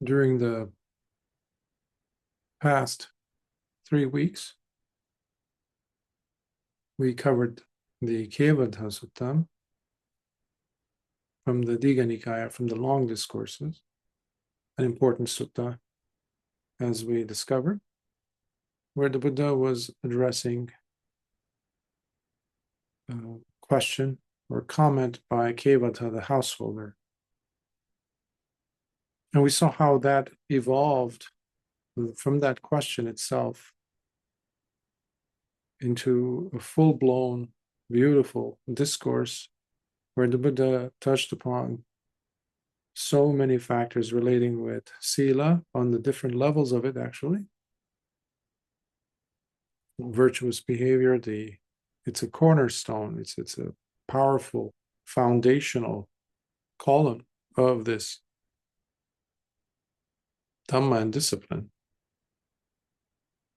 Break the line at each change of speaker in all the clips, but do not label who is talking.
During the past 3 weeks, we covered the Kevadha Sutta from the Digha Nikaya, from the long discourses, an important sutta, as we discovered, where the Buddha was addressing a question or comment by Kevadha, the householder. And we saw how that evolved from that question itself into a full-blown, beautiful discourse where the Buddha touched upon so many factors relating with sila on the different levels of it, actually. Virtuous behavior, it's a cornerstone, it's a powerful, foundational column of this Dhamma and Discipline,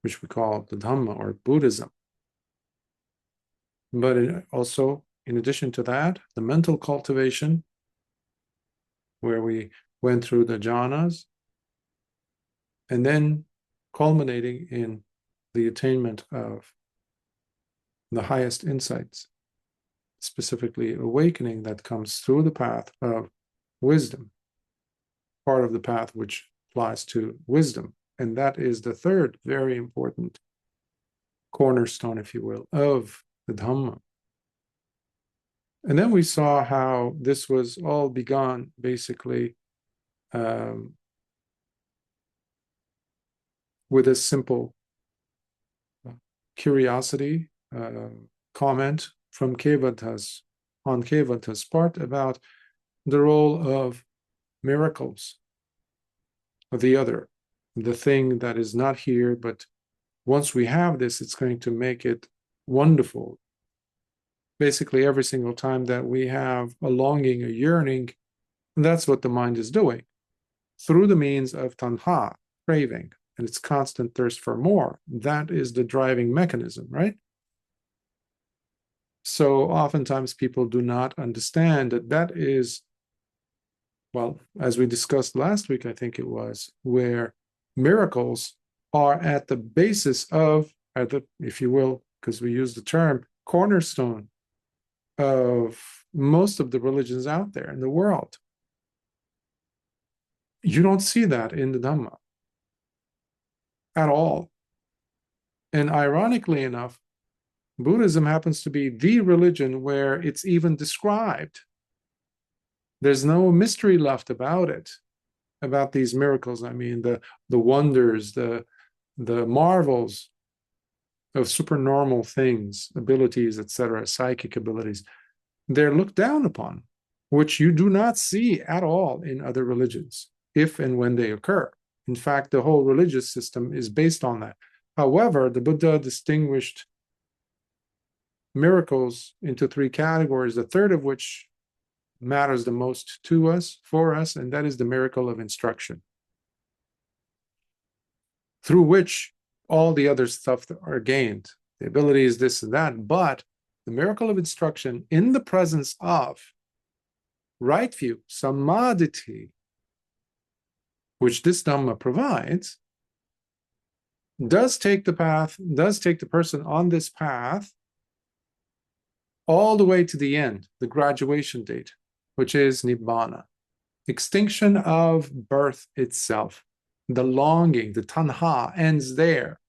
which we call the Dhamma or Buddhism. But also, in addition to that, the mental cultivation, where we went through the jhanas, and then culminating in the attainment of the highest insights, specifically awakening that comes through the path of wisdom, part of the path which applies to wisdom. And that is the third very important cornerstone, if you will, of the Dhamma. And then we saw how this was all begun basically with a simple curiosity comment from Kevadha's part about the role of miracles, of the other, the thing that is not here, but once we have this, it's going to make it wonderful. Basically, every single time that we have a longing, a yearning, that's what the mind is doing through the means of tanha, craving, and its constant thirst for more. That is the driving mechanism, right? So oftentimes people do not understand that that is, well, as we discussed last week, I think it was, where miracles are at the basis of, if you will, because we use the term, cornerstone of most of the religions out there in the world. You don't see that in the Dhamma at all. And ironically enough, Buddhism happens to be the religion where it's even described. There's no mystery left about it, about these miracles. I mean, the wonders, the marvels of supernormal things, abilities, etc., psychic abilities, they're looked down upon, which you do not see at all in other religions, if and when they occur. In fact, the whole religious system is based on that. However, the Buddha distinguished miracles into 3 categories, the third of which matters the most to us, for us, and that is the miracle of instruction, through which all the other stuff are gained, the abilities, this and that. But the miracle of instruction in the presence of right view, samadhi, which this Dhamma provides, does take the person on this path all the way to the end, the graduation date, which is Nibbana, extinction of birth itself. The longing, the tanha, ends there.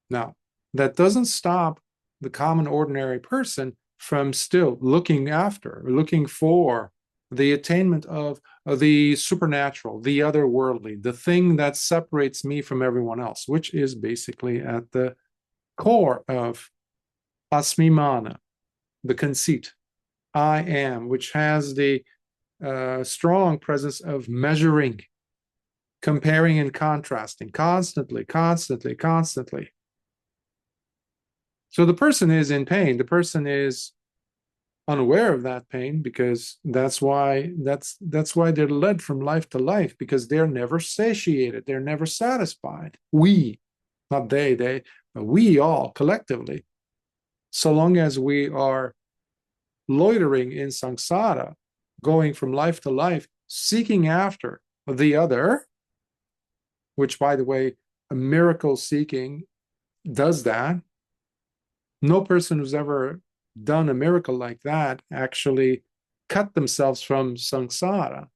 Now, that doesn't stop the common ordinary person from still looking for the attainment of the supernatural, the otherworldly, the thing that separates me from everyone else, which is basically at the core of asmimana, the conceit, I am, which has the strong presence of measuring, comparing and contrasting, constantly. So the person is in pain. The person is unaware of that pain, because that's why they're led from life to life, because they're never satiated, they're never satisfied. We, not they, but we all collectively, so long as we are loitering in samsara, going from life to life, seeking after the other, which, by the way, a miracle seeking does that. No person who's ever done a miracle like that actually cut themselves from samsara.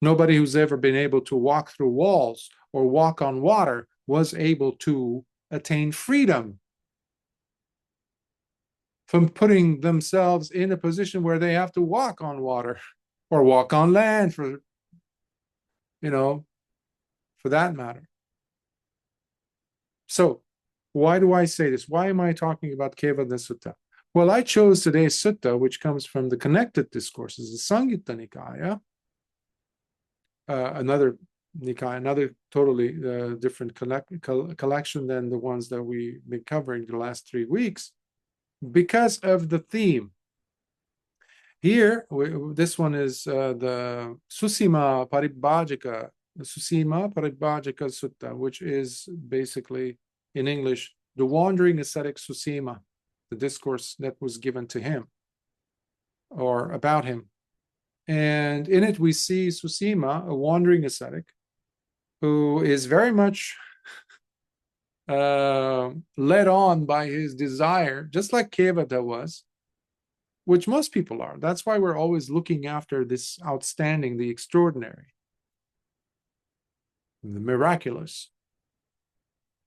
Nobody who's ever been able to walk through walls or walk on water was able to attain freedom from putting themselves in a position where they have to walk on water or walk on land, for that matter. So why do I say this? Why am I talking about Kevada Sutta? Well, I chose today's sutta, which comes from the connected discourses, the Samyutta Nikaya, another Nikaya, another totally different collection than the ones that we've been covering the last 3 weeks, because of the theme. Here, this one is the Susīma Paribbājaka Sutta, which is basically, in English, the Wandering Ascetic Susīma, the discourse that was given to him or about him. And in it, we see Susīma, a wandering ascetic, who is very much led on by his desire, just like Kevada was, which most people are. That's why we're always looking after this outstanding, the extraordinary, the miraculous.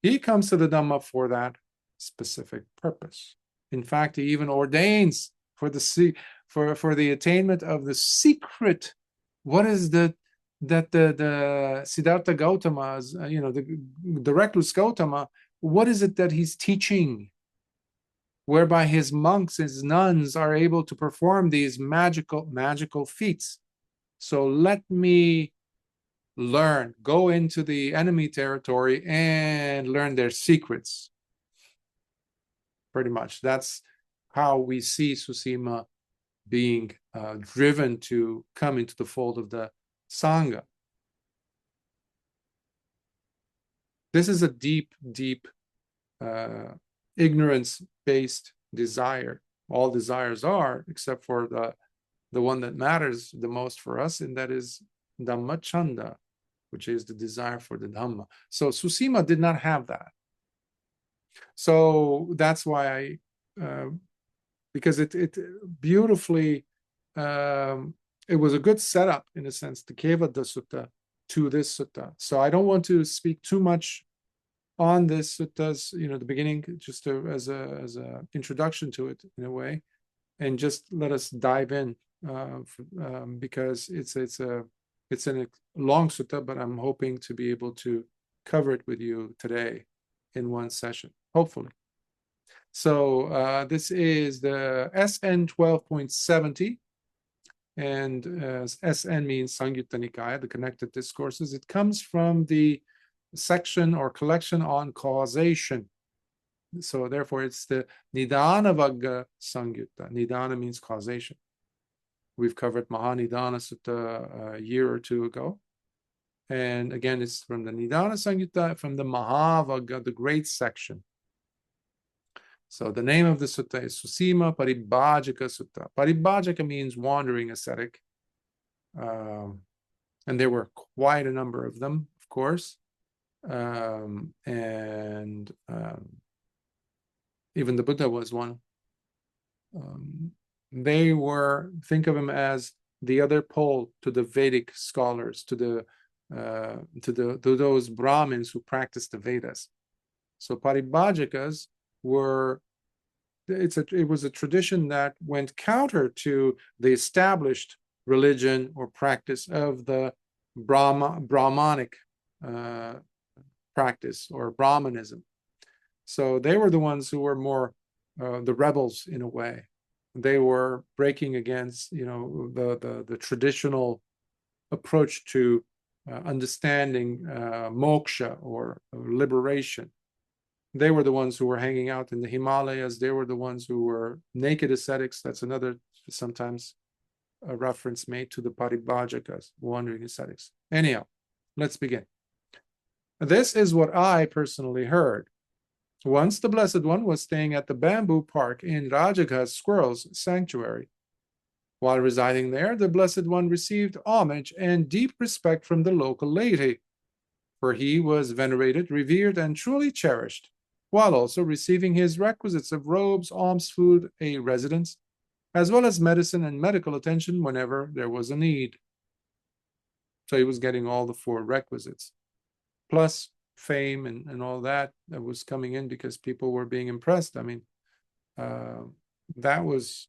He comes to the Dhamma for that specific purpose. In fact, he even ordains for the attainment of the secret. What is the Siddhartha Gautama's, the recluse Gautama, what is it that he's teaching, whereby his monks, his nuns are able to perform these magical feats? So let me learn, go into the enemy territory and learn their secrets. Pretty much. That's how we see Susīma being driven to come into the fold of the Sangha. This is a deep ignorance-based desire. All desires are, except for the one that matters the most for us, and that is Dhamma Chanda, which is the desire for the Dhamma. So Susīma did not have that. So that's why because it beautifully, it was a good setup, in a sense, the Kevada Sutta to this sutta. So I don't want to speak too much on this sutta's, the beginning, just as a introduction to it in a way, and just let us dive in because it's a long sutta, but I'm hoping to be able to cover it with you today in one session, hopefully. So this is the SN 12.70, and SN means Samyutta Nikaya, the connected discourses. It comes from the section or collection on causation. So therefore it's the Nidana Vagga Samyutta. Nidana means causation. We've covered Mahanidana Sutta a year or two ago. And again, it's from the Nidana Samyutta, from the Mahavagga, the great section. So the name of the sutta is Susīma Paribbājaka Sutta. Paribbājaka means wandering ascetic. And there were quite a number of them, of course. Even the Buddha was one. They were, think of them as the other pole to the Vedic scholars, to those Brahmins who practiced the Vedas. So Paribbājakas were, it was a tradition that went counter to the established religion or practice of the Brahmanic practice or Brahmanism. So they were the ones who were more the rebels in a way. They were breaking against, the traditional approach to understanding moksha or liberation. They were the ones who were hanging out in the Himalayas. They were the ones who were naked ascetics. That's another, sometimes, a reference made to the Paribbājakas, wandering ascetics. Anyhow, let's begin. This is what I personally heard. Once the Blessed One was staying at the bamboo park in Rajaga's squirrel's sanctuary. While residing there, the Blessed One received homage and deep respect from the local laity, for he was venerated, revered, and truly cherished, while also receiving his requisites of robes, alms, food, a residence, as well as medicine and medical attention whenever there was a need. So he was getting all the 4 requisites, plus fame and all that was coming in because people were being impressed. I mean, that was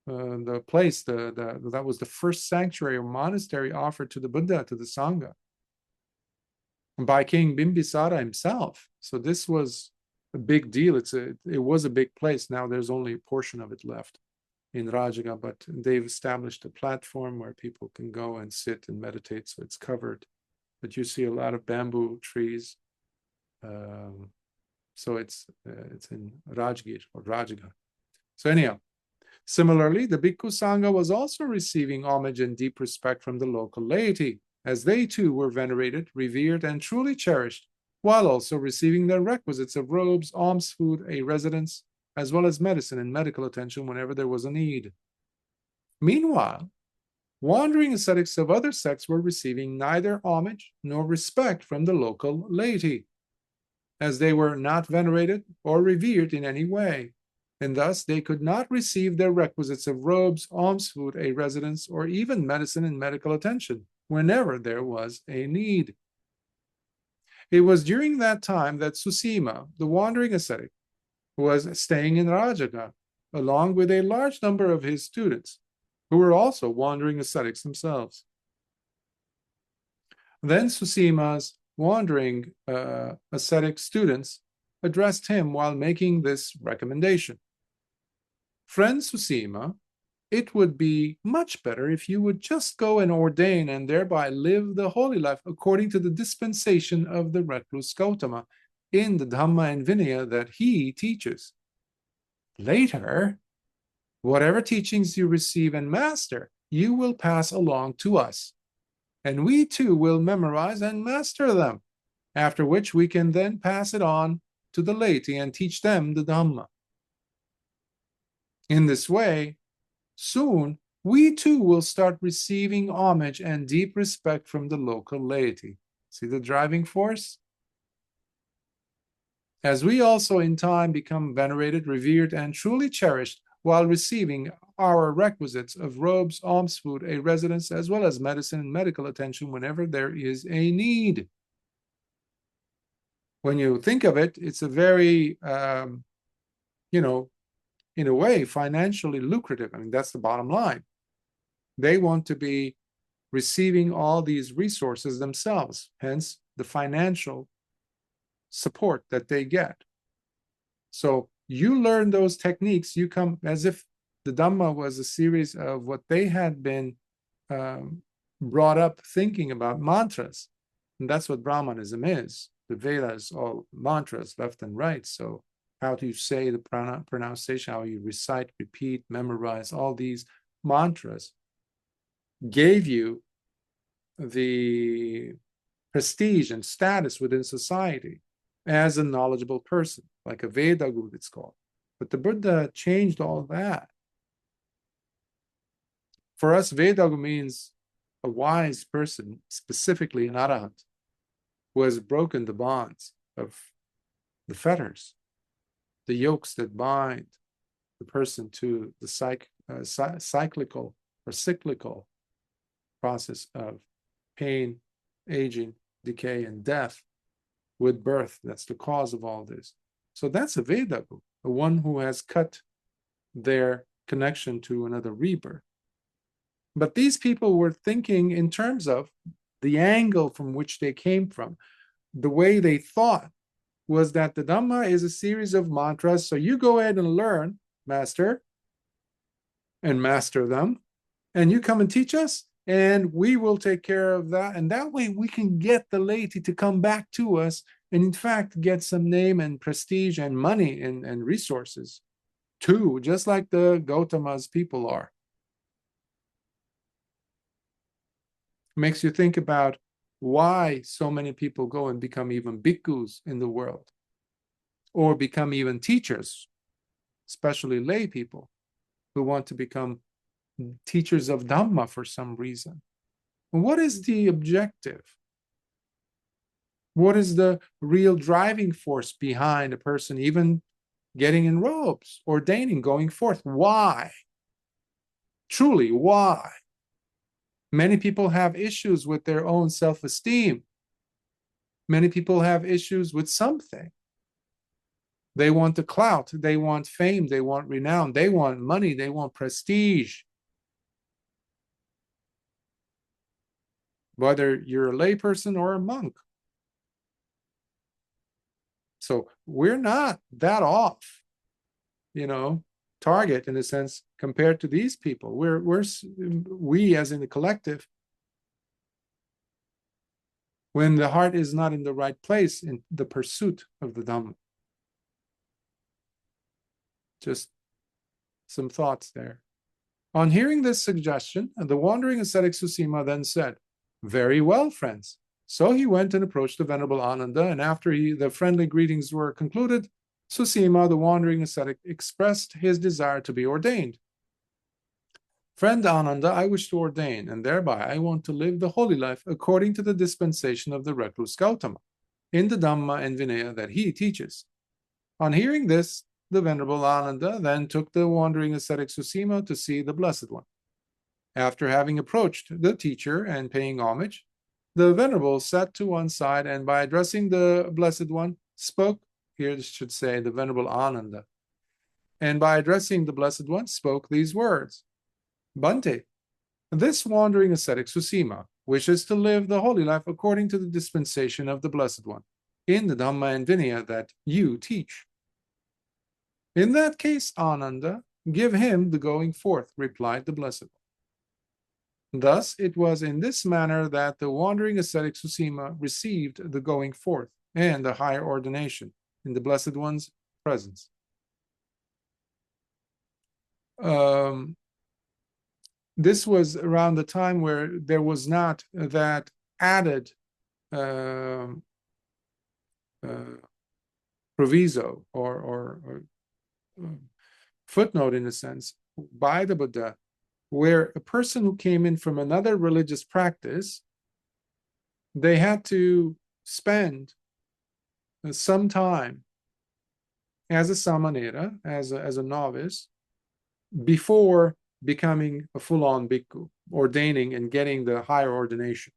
the place, that was the first sanctuary or monastery offered to the Buddha, to the Sangha, by King Bimbisara himself. So this was a big deal. It was a big place. Now there's only a portion of it left in Rajagaha, but they've established a platform where people can go and sit and meditate. So it's covered, but you see a lot of bamboo trees. So it's in Rajgir or Rajagaha. So anyhow, similarly, the Bhikkhu Sangha was also receiving homage and deep respect from the local laity, as they too were venerated, revered, and truly cherished, while also receiving their requisites of robes, alms, food, a residence, as well as medicine and medical attention whenever there was a need. Meanwhile, wandering ascetics of other sects were receiving neither homage nor respect from the local laity, as they were not venerated or revered in any way, and thus they could not receive their requisites of robes, alms, food, a residence, or even medicine and medical attention whenever there was a need. It was during that time that Susīma, the wandering ascetic, was staying in Rajagaha, along with a large number of his students, who were also wandering ascetics themselves. Then Susīma's wandering ascetic students addressed him while making this recommendation. Friend Susīma, it would be much better if you would just go and ordain and thereby live the holy life according to the dispensation of the recluse Gautama in the Dhamma and Vinaya that he teaches. Later, whatever teachings you receive and master, you will pass along to us, and we too will memorize and master them, after which we can then pass it on to the laity and teach them the Dhamma. In this way, soon we too will start receiving homage and deep respect from the local laity. See the driving force? As we also in time become venerated, revered, and truly cherished while receiving our requisites of robes, alms, food, a residence, as well as medicine and medical attention whenever there is a need. When you think of it, it's a very, in a way, financially lucrative. I mean, that's the bottom line. They want to be receiving all these resources themselves, hence the financial support that they get. So you learn those techniques, you come as if the Dhamma was a series of what they had been brought up thinking about mantras. And that's what Brahmanism is. The Vedas, all mantras, left and right. So how do you say the pronunciation, how you recite, repeat, memorize, all these mantras gave you the prestige and status within society as a knowledgeable person, like a Veda Guru it's called. But the Buddha changed all that. For us, Veda Guru means a wise person, specifically an Arahant, who has broken the bonds of the fetters, the yokes that bind the person to the cyclical or cyclical process of pain, aging, decay, and death with birth. That's the cause of all this. So that's a Veda Guru, the one who has cut their connection to another rebirth. But these people were thinking in terms of the angle from which they came from. The way they thought was that the Dhamma is a series of mantras. So you go ahead and learn, master, and master them, and you come and teach us, and we will take care of that. And that way we can get the laity to come back to us and in fact get some name and prestige and money and resources too, just like the Gautama's people are. Makes you think about why so many people go and become even bhikkhus in the world, or become even teachers, especially lay people who want to become teachers of Dhamma for some reason. What is the objective? What is the real driving force behind a person even getting in robes, ordaining, going forth? Why? Truly, why? Many people have issues with their own self-esteem. Many people have issues with something. They want the clout, they want fame, they want renown, they want money, they want prestige. Whether you're a layperson or a monk. So we're not that off, target in a sense compared to these people. We as in the collective, when the heart is not in the right place in the pursuit of the Dhamma. Just some thoughts there. On hearing this suggestion, the Wandering Ascetic Susīma then said, "Very well, friends." So he went and approached the Venerable Ananda, and after the friendly greetings were concluded, Susīma, the Wandering Ascetic, expressed his desire to be ordained. "Friend Ananda, I wish to ordain, and thereby I want to live the holy life according to the dispensation of the recluse Gautama, in the Dhamma and Vinaya that he teaches." On hearing this, the Venerable Ananda then took the Wandering Ascetic Susīma to see the Blessed One. After having approached the teacher and paying homage, the Venerable sat to one side and by addressing the Blessed One, spoke, here it should say the Venerable Ananda, and by addressing the Blessed One, spoke these words, "Bhante, this Wandering Ascetic Susīma wishes to live the holy life according to the dispensation of the Blessed One, in the Dhamma and Vinaya that you teach." "In that case, Ananda, give him the going forth," replied the Blessed One. Thus, it was in this manner that the Wandering Ascetic Susīma received the going forth and the higher ordination in the Blessed One's presence. This was around the time where there was not that added proviso or footnote, in a sense, by the Buddha, where a person who came in from another religious practice, they had to spend some time as a samanera, as a novice, before becoming a full-on bhikkhu, ordaining and getting the higher ordination.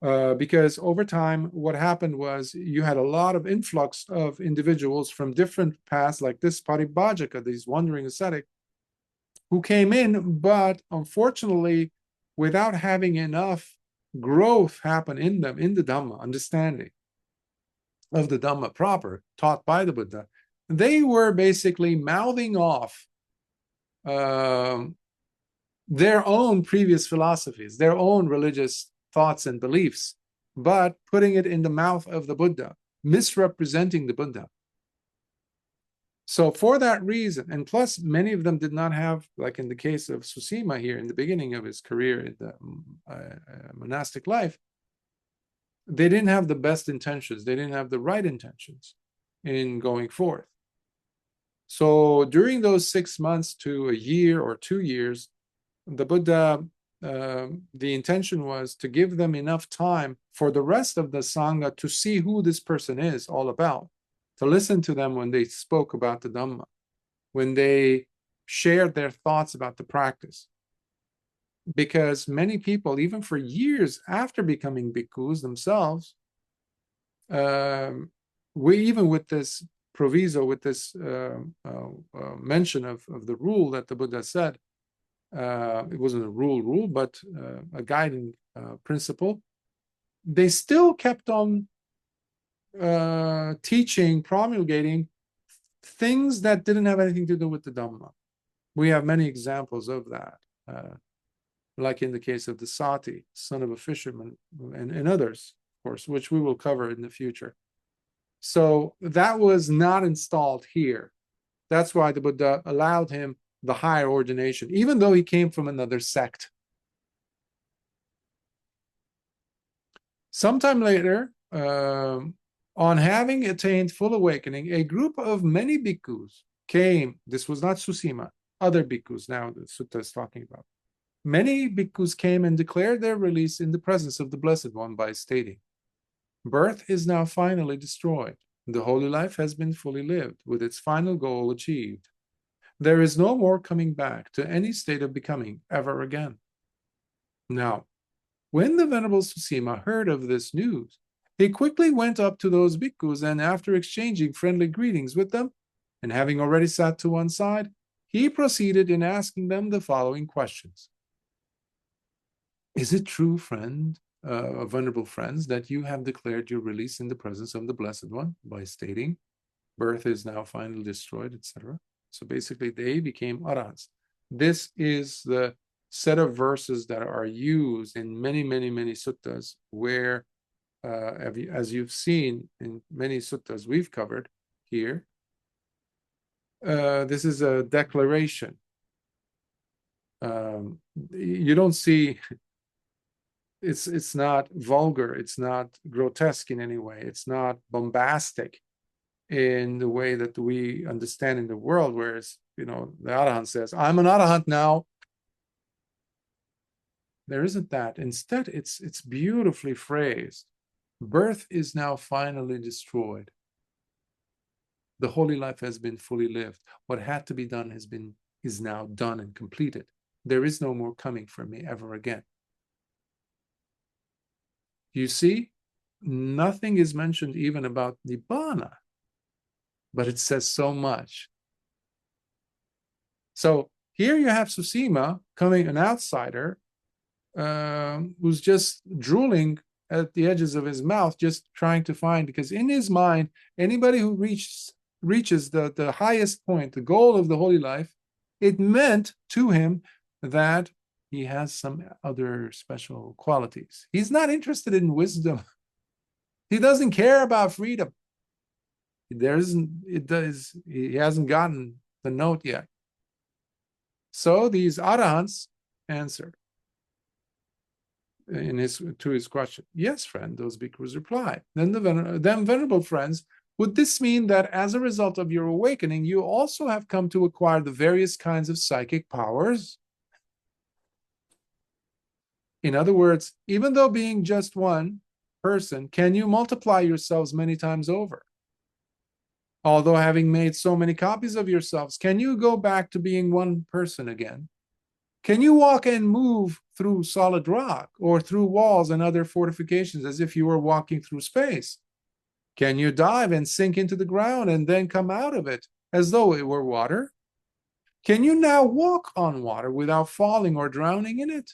Because over time, what happened was you had a lot of influx of individuals from different paths, like this Paribbājaka, these wandering ascetic, who came in, but unfortunately, without having enough growth happen in them, in the Dhamma, understanding of the Dhamma proper, taught by the Buddha, they were basically mouthing off their own previous philosophies, their own religious thoughts and beliefs, but putting it in the mouth of the Buddha, misrepresenting the Buddha. So for that reason, and plus many of them did not have, like in the case of Susīma here in the beginning of his career in the monastic life, they didn't have the best intentions, they didn't have the right intentions in going forth. So during those 6 months to a year or 2 years, the Buddha, the intention was to give them enough time for the rest of the Sangha to see who this person is all about, to listen to them when they spoke about the Dhamma, when they shared their thoughts about the practice. Because many people, even for years after becoming bhikkhus themselves, even with this proviso, with this mention of the rule that the Buddha said, it wasn't a rule, but a guiding principle, they still kept on teaching, promulgating things that didn't have anything to do with the Dhamma. We have many examples of that, like in the case of the Sati, son of a fisherman, and others, of course, which we will cover in the future. So that was not installed here. That's why the Buddha allowed him the higher ordination, even though he came from another sect. Sometime later, on having attained full awakening, a group of many bhikkhus came, this was not Susīma, other bhikkhus, now the sutta is talking about. Many bhikkhus came and declared their release in the presence of the Blessed One by stating, birth is now finally destroyed. The holy life has been fully lived, with its final goal achieved. There is no more coming back to any state of becoming ever again. Now, when the Venerable Susīma heard of this news, he quickly went up to those bhikkhus, and after exchanging friendly greetings with them, and having already sat to one side, he proceeded in asking them the following questions. Is it true, venerable friends, that you have declared your release in the presence of the Blessed One by stating, birth is now finally destroyed, etc.? So basically, they became arahants. This is the set of verses that are used in many, many, many suttas where, as you've seen in many suttas we've covered here, this is a declaration. You don't see, it's not vulgar, it's not grotesque in any way, it's not bombastic in the way that we understand in the world, whereas, the Arahant says, I'm an Arahant now. There isn't that. Instead, it's beautifully phrased. Birth is now finally destroyed. The holy life has been fully lived. What had to be done is now done and completed. There is no more coming for me ever again. You see, nothing is mentioned even about Nibbana, but it says so much. So here you have Susīma coming, an outsider, who's just drooling at the edges of his mouth, just trying to find, because in his mind, anybody who reaches the highest point, the goal of the holy life, it meant to him that he has some other special qualities. He's not interested in wisdom. He doesn't care about freedom. He hasn't gotten the note yet. So these arahants answered to his question. Yes, friend, those bhikkhus replied. Then venerable friends, would this mean that as a result of your awakening, you also have come to acquire the various kinds of psychic powers? In other words, even though being just one person, can you multiply yourselves many times over? Although having made so many copies of yourselves, can you go back to being one person again? Can you walk and move through solid rock or through walls and other fortifications as if you were walking through space? Can you dive and sink into the ground and then come out of it as though it were water? Can you now walk on water without falling or drowning in it,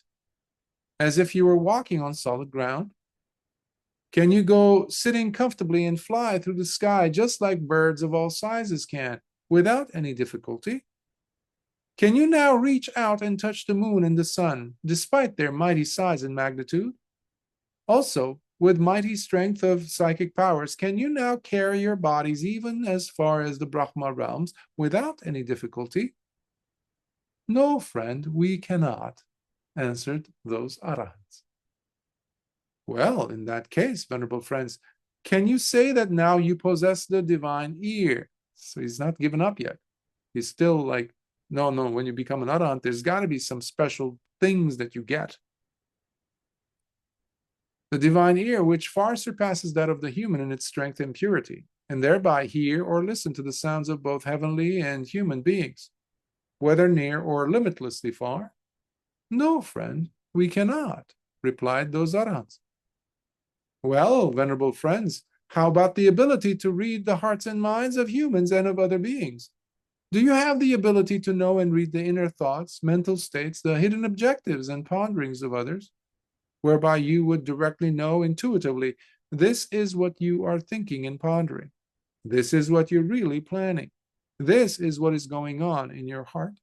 as if you were walking on solid ground? Can you go sitting comfortably and fly through the sky just like birds of all sizes can, without any difficulty? Can you now reach out and touch the moon and the sun, despite their mighty size and magnitude? Also, with mighty strength of psychic powers, can you now carry your bodies even as far as the Brahma realms without any difficulty? No, friend, we cannot, answered those arahants. Well, in that case, venerable friends, can you say that now you possess the divine ear? So he's not given up yet. He's still like, no, when you become an arahant, there's got to be some special things that you get. The divine ear, which far surpasses that of the human in its strength and purity, and thereby hear or listen to the sounds of both heavenly and human beings, whether near or limitlessly far? No, friend, we cannot, replied those arahants. Well, venerable friends, how about the ability to read the hearts and minds of humans and of other beings? Do you have the ability to know and read the inner thoughts, mental states, the hidden objectives and ponderings of others, whereby you would directly know intuitively, this is what you are thinking and pondering. This is what you're really planning. This is what is going on in your heart?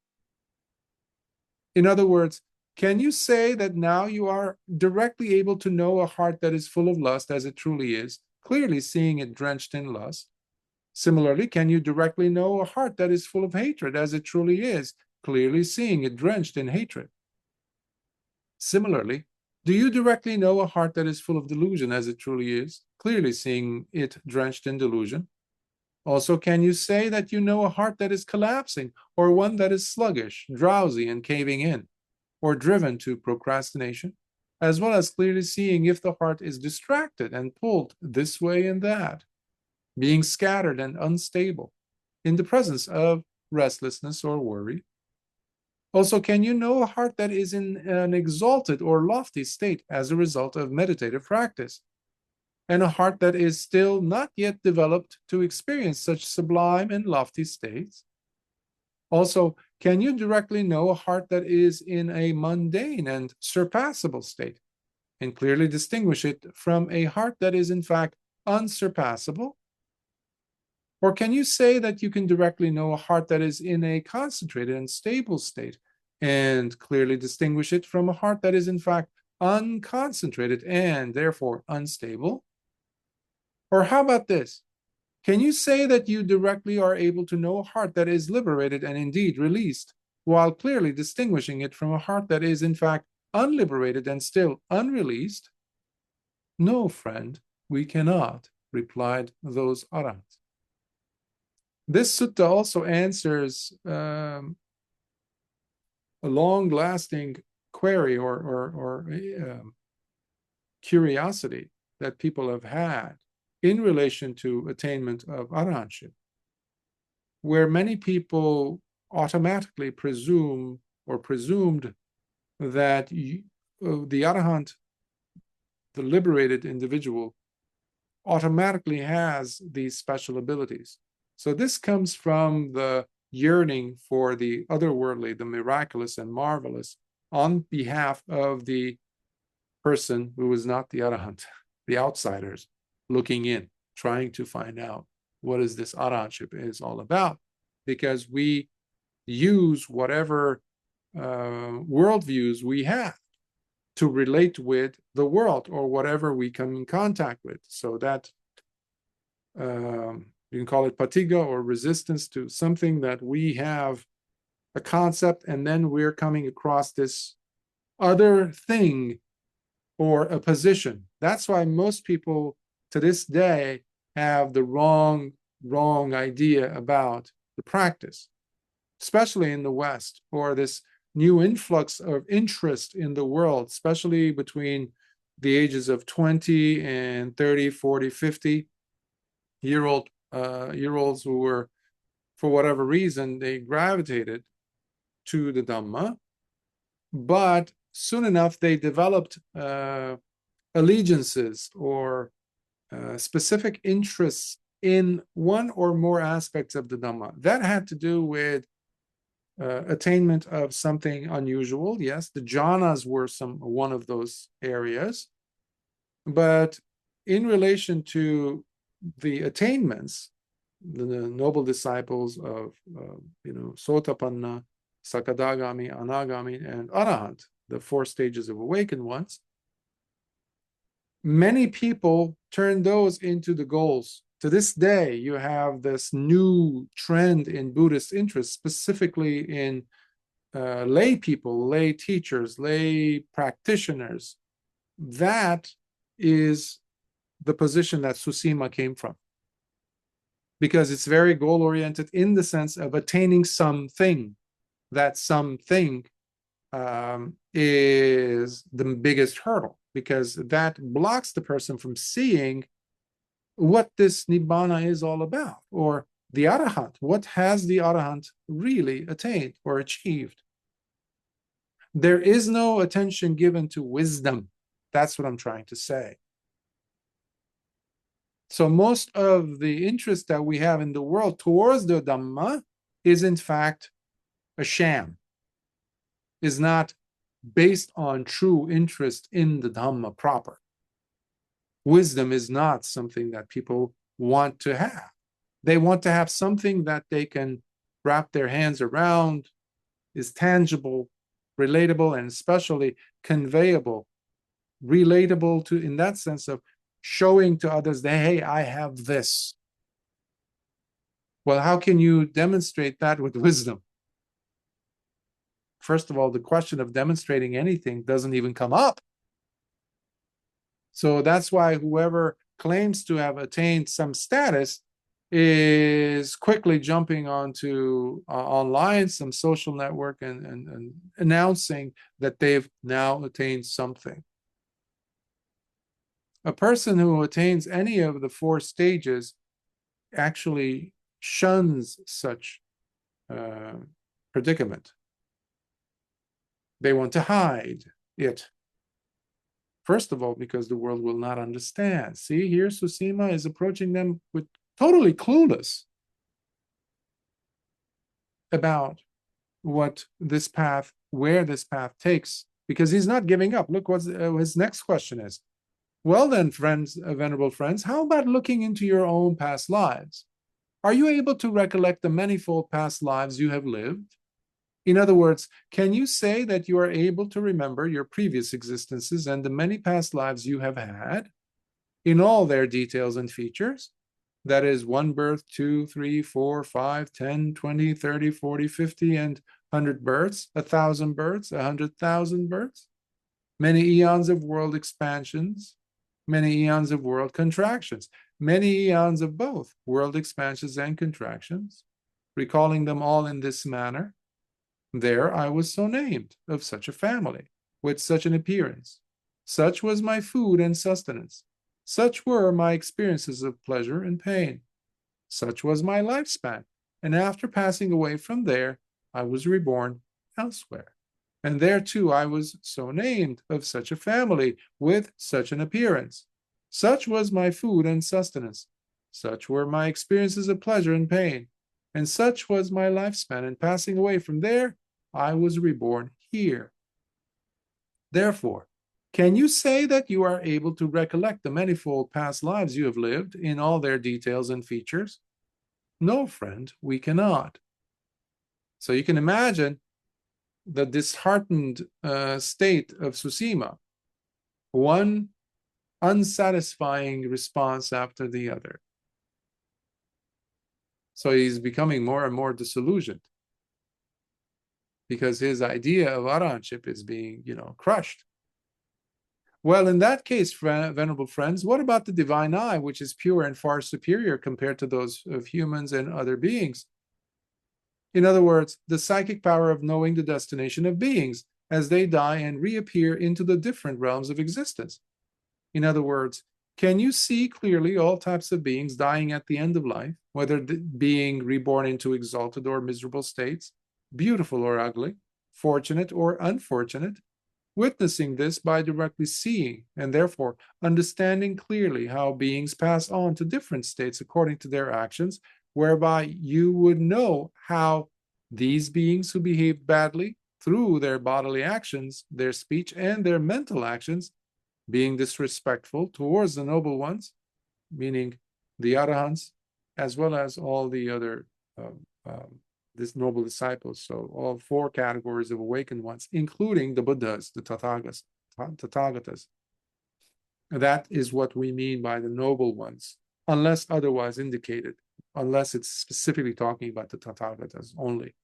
In other words, can you say that now you are directly able to know a heart that is full of lust as it truly is, clearly seeing it drenched in lust? Similarly, can you directly know a heart that is full of hatred as it truly is, clearly seeing it drenched in hatred? Similarly, do you directly know a heart that is full of delusion as it truly is, clearly seeing it drenched in delusion? Also, can you say that you know a heart that is collapsing, or one that is sluggish, drowsy, and caving in, or driven to procrastination, as well as clearly seeing if the heart is distracted and pulled this way and that, being scattered and unstable in the presence of restlessness or worry? Also, can you know a heart that is in an exalted or lofty state as a result of meditative practice, and a heart that is still not yet developed to experience such sublime and lofty states? Also, can you directly know a heart that is in a mundane and surpassable state, and clearly distinguish it from a heart that is in fact unsurpassable? Or can you say that you can directly know a heart that is in a concentrated and stable state, and clearly distinguish it from a heart that is in fact unconcentrated and therefore unstable? Or how about this? Can you say that you directly are able to know a heart that is liberated and indeed released, while clearly distinguishing it from a heart that is in fact unliberated and still unreleased? No, friend, we cannot, replied those arahants. This sutta also answers a long-lasting query or curiosity that people have had in relation to attainment of arahantship, where many people automatically presume or presumed that the arahant, the liberated individual, automatically has these special abilities. So this comes from the yearning for the otherworldly, the miraculous and marvelous, on behalf of the person who is not the arahant, the outsiders, looking in, trying to find out what is this arahantship is all about, because we use whatever worldviews we have to relate with the world or whatever we come in contact with. So that you can call it patiga, or resistance to something that we have a concept, and then we're coming across this other thing or a position. That's why most people to this day have the wrong idea about the practice, especially in the West, or this new influx of interest in the world, especially between the ages of 20 and 30, 40, 50-year-olds who were, for whatever reason, they gravitated to the Dhamma, but soon enough they developed allegiances or specific interests in one or more aspects of the Dhamma. That had to do with attainment of something unusual. Yes, the jhanas were one of those areas, but in relation to the attainments, the noble disciples of Sotapanna, Sakadagami, Anagami, and Arahant, the 4 stages of awakened ones, many people turn those into the goals. To this day, you have this new trend in Buddhist interest, specifically in lay people, lay teachers, lay practitioners. That is the position that Susīma came from, because it's very goal-oriented in the sense of attaining something. That something is the biggest hurdle, because that blocks the person from seeing what this Nibbana is all about, or the Arahant. What has the Arahant really attained or achieved? There is no attention given to wisdom. That's what I'm trying to say. So most of the interest that we have in the world towards the Dhamma is in fact a sham, is not based on true interest in the Dhamma proper. Wisdom is not something that people want to have. They want to have something that they can wrap their hands around, is tangible, relatable, and especially conveyable. Relatable to, in that sense of showing to others that, hey, I have this. Well, how can you demonstrate that with wisdom? First of all, the question of demonstrating anything doesn't even come up. So that's why whoever claims to have attained some status is quickly jumping onto online, some social network, and announcing that they've now attained something. A person who attains any of the 4 stages actually shuns such predicament. They want to hide it. First of all, because the world will not understand. See, here Susīma is approaching them with totally clueless about what this path, where this path takes, because he's not giving up. Look what his next question is. Well then, friends, venerable friends, how about looking into your own past lives? Are you able to recollect the manifold past lives you have lived? In other words, can you say that you are able to remember your previous existences and the many past lives you have had in all their details and features? That is 1 birth, 2, 3, 4, 5, 10, 20, 30, 40, 50, and 100 births, 1,000 births, 100,000 births, many eons of world expansions, many eons of world contractions, many eons of both world expansions and contractions, recalling them all in this manner. There I was so named, of such a family, with such an appearance. Such was my food and sustenance. Such were my experiences of pleasure and pain. Such was my lifespan, and after passing away from there, I was reborn elsewhere. And there too I was so named, of such a family, with such an appearance. Such was my food and sustenance. Such were my experiences of pleasure and pain. And such was my lifespan, and passing away from there, I was reborn here. Therefore, can you say that you are able to recollect the manifold past lives you have lived in all their details and features? No, friend, we cannot. So you can imagine the disheartened state of Susīma, one unsatisfying response after the other. So he's becoming more and more disillusioned because his idea of Arahantship is being, crushed. Well, in that case, venerable friends, what about the divine eye, which is pure and far superior compared to those of humans and other beings? In other words, the psychic power of knowing the destination of beings as they die and reappear into the different realms of existence. In other words, can you see clearly all types of beings dying at the end of life, whether being reborn into exalted or miserable states, beautiful or ugly, fortunate or unfortunate, witnessing this by directly seeing and therefore understanding clearly how beings pass on to different states according to their actions, whereby you would know how these beings who behaved badly through their bodily actions, their speech, and their mental actions, being disrespectful towards the noble ones, meaning the Arahants, as well as all the other noble disciples. So all 4 categories of awakened ones, including the Buddhas, the Tathagatas. That is what we mean by the noble ones, unless otherwise indicated, unless it's specifically talking about the Tathagatas only.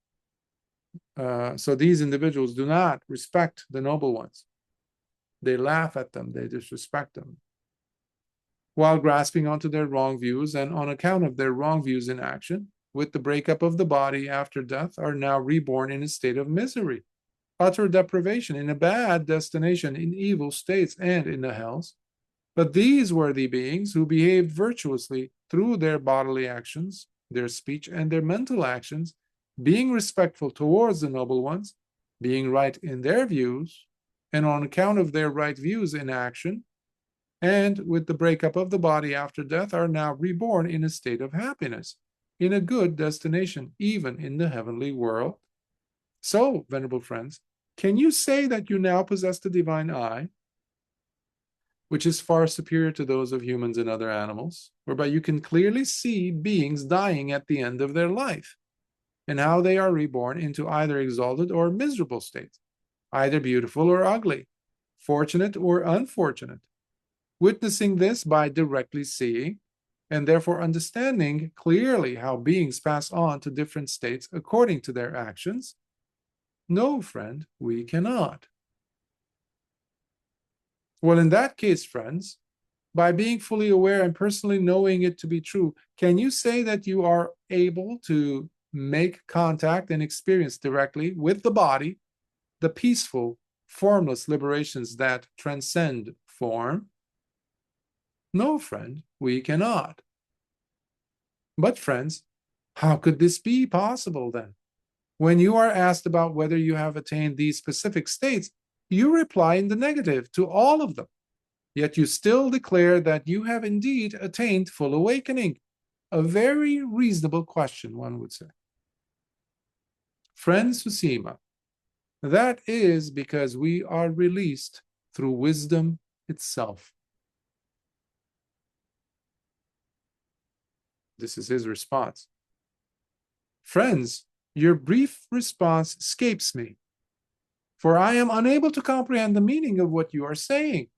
So these individuals do not respect the noble ones. They laugh at them, they disrespect them, while grasping onto their wrong views, and on account of their wrong views in action, with the breakup of the body after death, are now reborn in a state of misery, utter deprivation, in a bad destination, in evil states, and in the hells. But these worthy beings who behaved virtuously through their bodily actions, their speech, and their mental actions, being respectful towards the noble ones, being right in their views, and on account of their right views in action, and with the breakup of the body after death, are now reborn in a state of happiness, in a good destination, even in the heavenly world. So, venerable friends, can you say that you now possess the divine eye, which is far superior to those of humans and other animals, whereby you can clearly see beings dying at the end of their life, and how they are reborn into either exalted or miserable states, either beautiful or ugly, fortunate or unfortunate, witnessing this by directly seeing, and therefore understanding clearly how beings pass on to different states according to their actions? No, friend, we cannot. Well, in that case, friends, by being fully aware and personally knowing it to be true, can you say that you are able to make contact and experience directly with the body the peaceful, formless liberations that transcend form? No, friend, we cannot. But friends, how could this be possible then? When you are asked about whether you have attained these specific states, you reply in the negative to all of them. Yet you still declare that you have indeed attained full awakening. A very reasonable question, one would say. Friend Susīma, that is because we are released through wisdom itself. This is his response. Friends, your brief response escapes me, for I am unable to comprehend the meaning of what you are saying.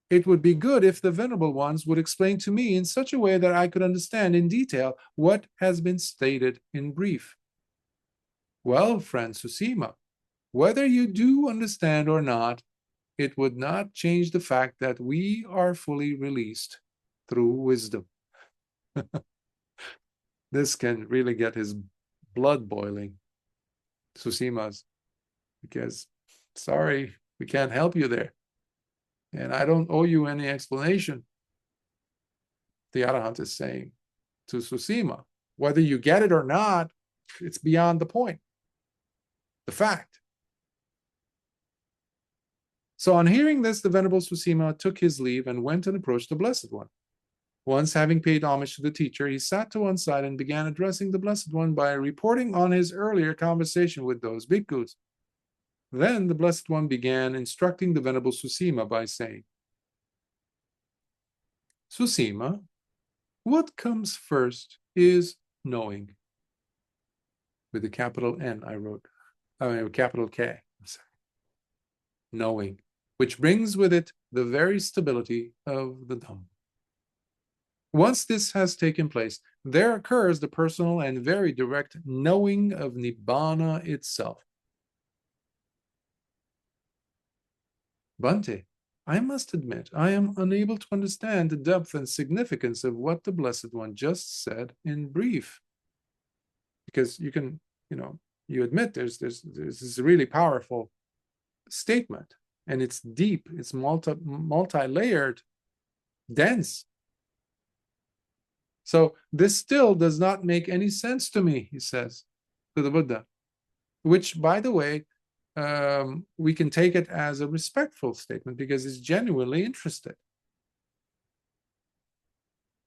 It would be good if the Venerable Ones would explain to me in such a way that I could understand in detail what has been stated in brief. Well, friend Susīma, whether you do understand or not, it would not change the fact that we are fully released through wisdom. This can really get his blood boiling, Susīma's, because, sorry, we can't help you there. And I don't owe you any explanation. The Arahant is saying to Susīma, whether you get it or not, it's beyond the point, the fact. So on hearing this, the Venerable Susīma took his leave and went and approached the Blessed One. Once having paid homage to the teacher, he sat to one side and began addressing the Blessed One by reporting on his earlier conversation with those bhikkhus. Then the Blessed One began instructing the Venerable Susīma by saying, Susīma, what comes first is knowing. With a capital N, capital K. Knowing, which brings with it the very stability of the Dhamma. Once this has taken place, there occurs the personal and very direct knowing of Nibbana itself. Bhante, I must admit, I am unable to understand the depth and significance of what the Blessed One just said in brief. Because you can, you admit there's this really powerful statement, and it's deep, it's multi-layered, dense. So this still does not make any sense to me, he says to the Buddha, which, by the way, we can take it as a respectful statement because he's genuinely interested.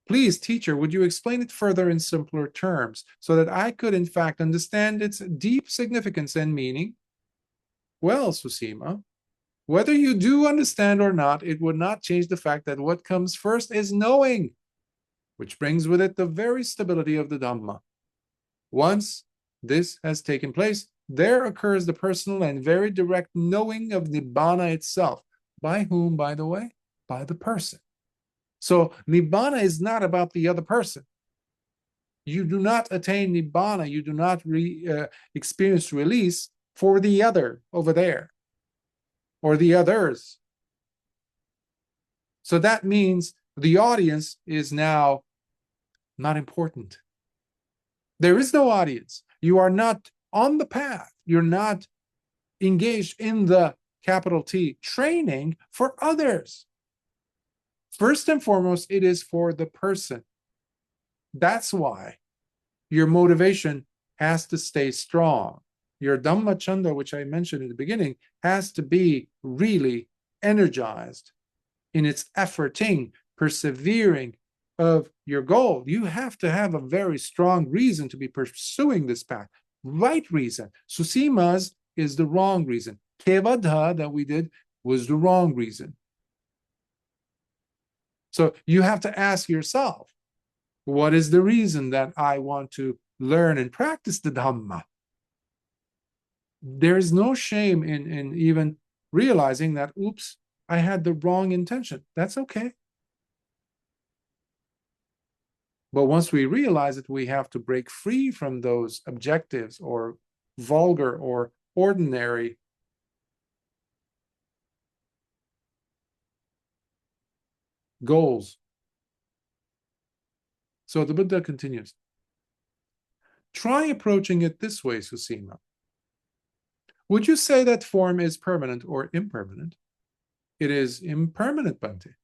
Please, teacher, would you explain it further in simpler terms so that I could, in fact, understand its deep significance and meaning? Well, Susīma, whether you do understand or not, it would not change the fact that what comes first is knowing, which brings with it the very stability of the Dhamma. Once this has taken place, there occurs the personal and very direct knowing of Nibbana itself. By whom, by the way? By the person. So Nibbana is not about the other person. You do not attain Nibbana, you do not experience release for the other over there, or the others. So that means the audience is now not important. There is no audience. You are not on the path. You're not engaged in the capital T training for others. First and foremost, it is for the person. That's why your motivation has to stay strong. Your Dhamma Chanda, which I mentioned in the beginning, has to be really energized in its efforting, persevering of your goal. You have to have a very strong reason to be pursuing this path. Right reason. Susīma's is the wrong reason. Kevadha that we did was the wrong reason. So you have to ask yourself, what is the reason that I want to learn and practice the Dhamma? There is no shame in even realizing that, oops, I had the wrong intention. That's okay. But once we realize it, we have to break free from those objectives or vulgar or ordinary goals. So the Buddha continues. Try approaching it this way, Susīma. Would you say that form is permanent or impermanent? It is impermanent, Bhante.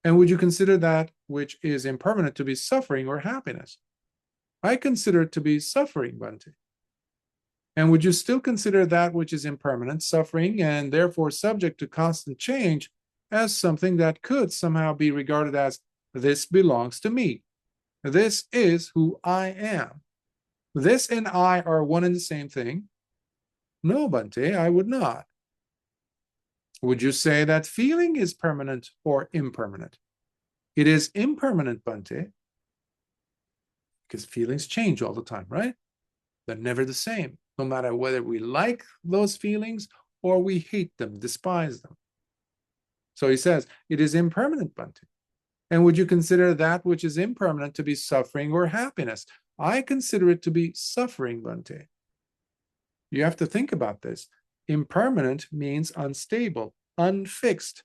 And would you consider that which is impermanent to be suffering or happiness? I consider it to be suffering, Bhante. And would you still consider that which is impermanent, suffering, and therefore subject to constant change as something that could somehow be regarded as, this belongs to me. This is who I am. This and I are one and the same thing? No, Bhante, I would not. Would you say that feeling is permanent or impermanent? It is impermanent, Bhante, because feelings change all the time, right? They're never the same, no matter whether we like those feelings or we hate them, despise them. So he says, it is impermanent, Bhante. And would you consider that which is impermanent to be suffering or happiness? I consider it to be suffering, Bhante. You have to think about this. Impermanent means unstable, unfixed,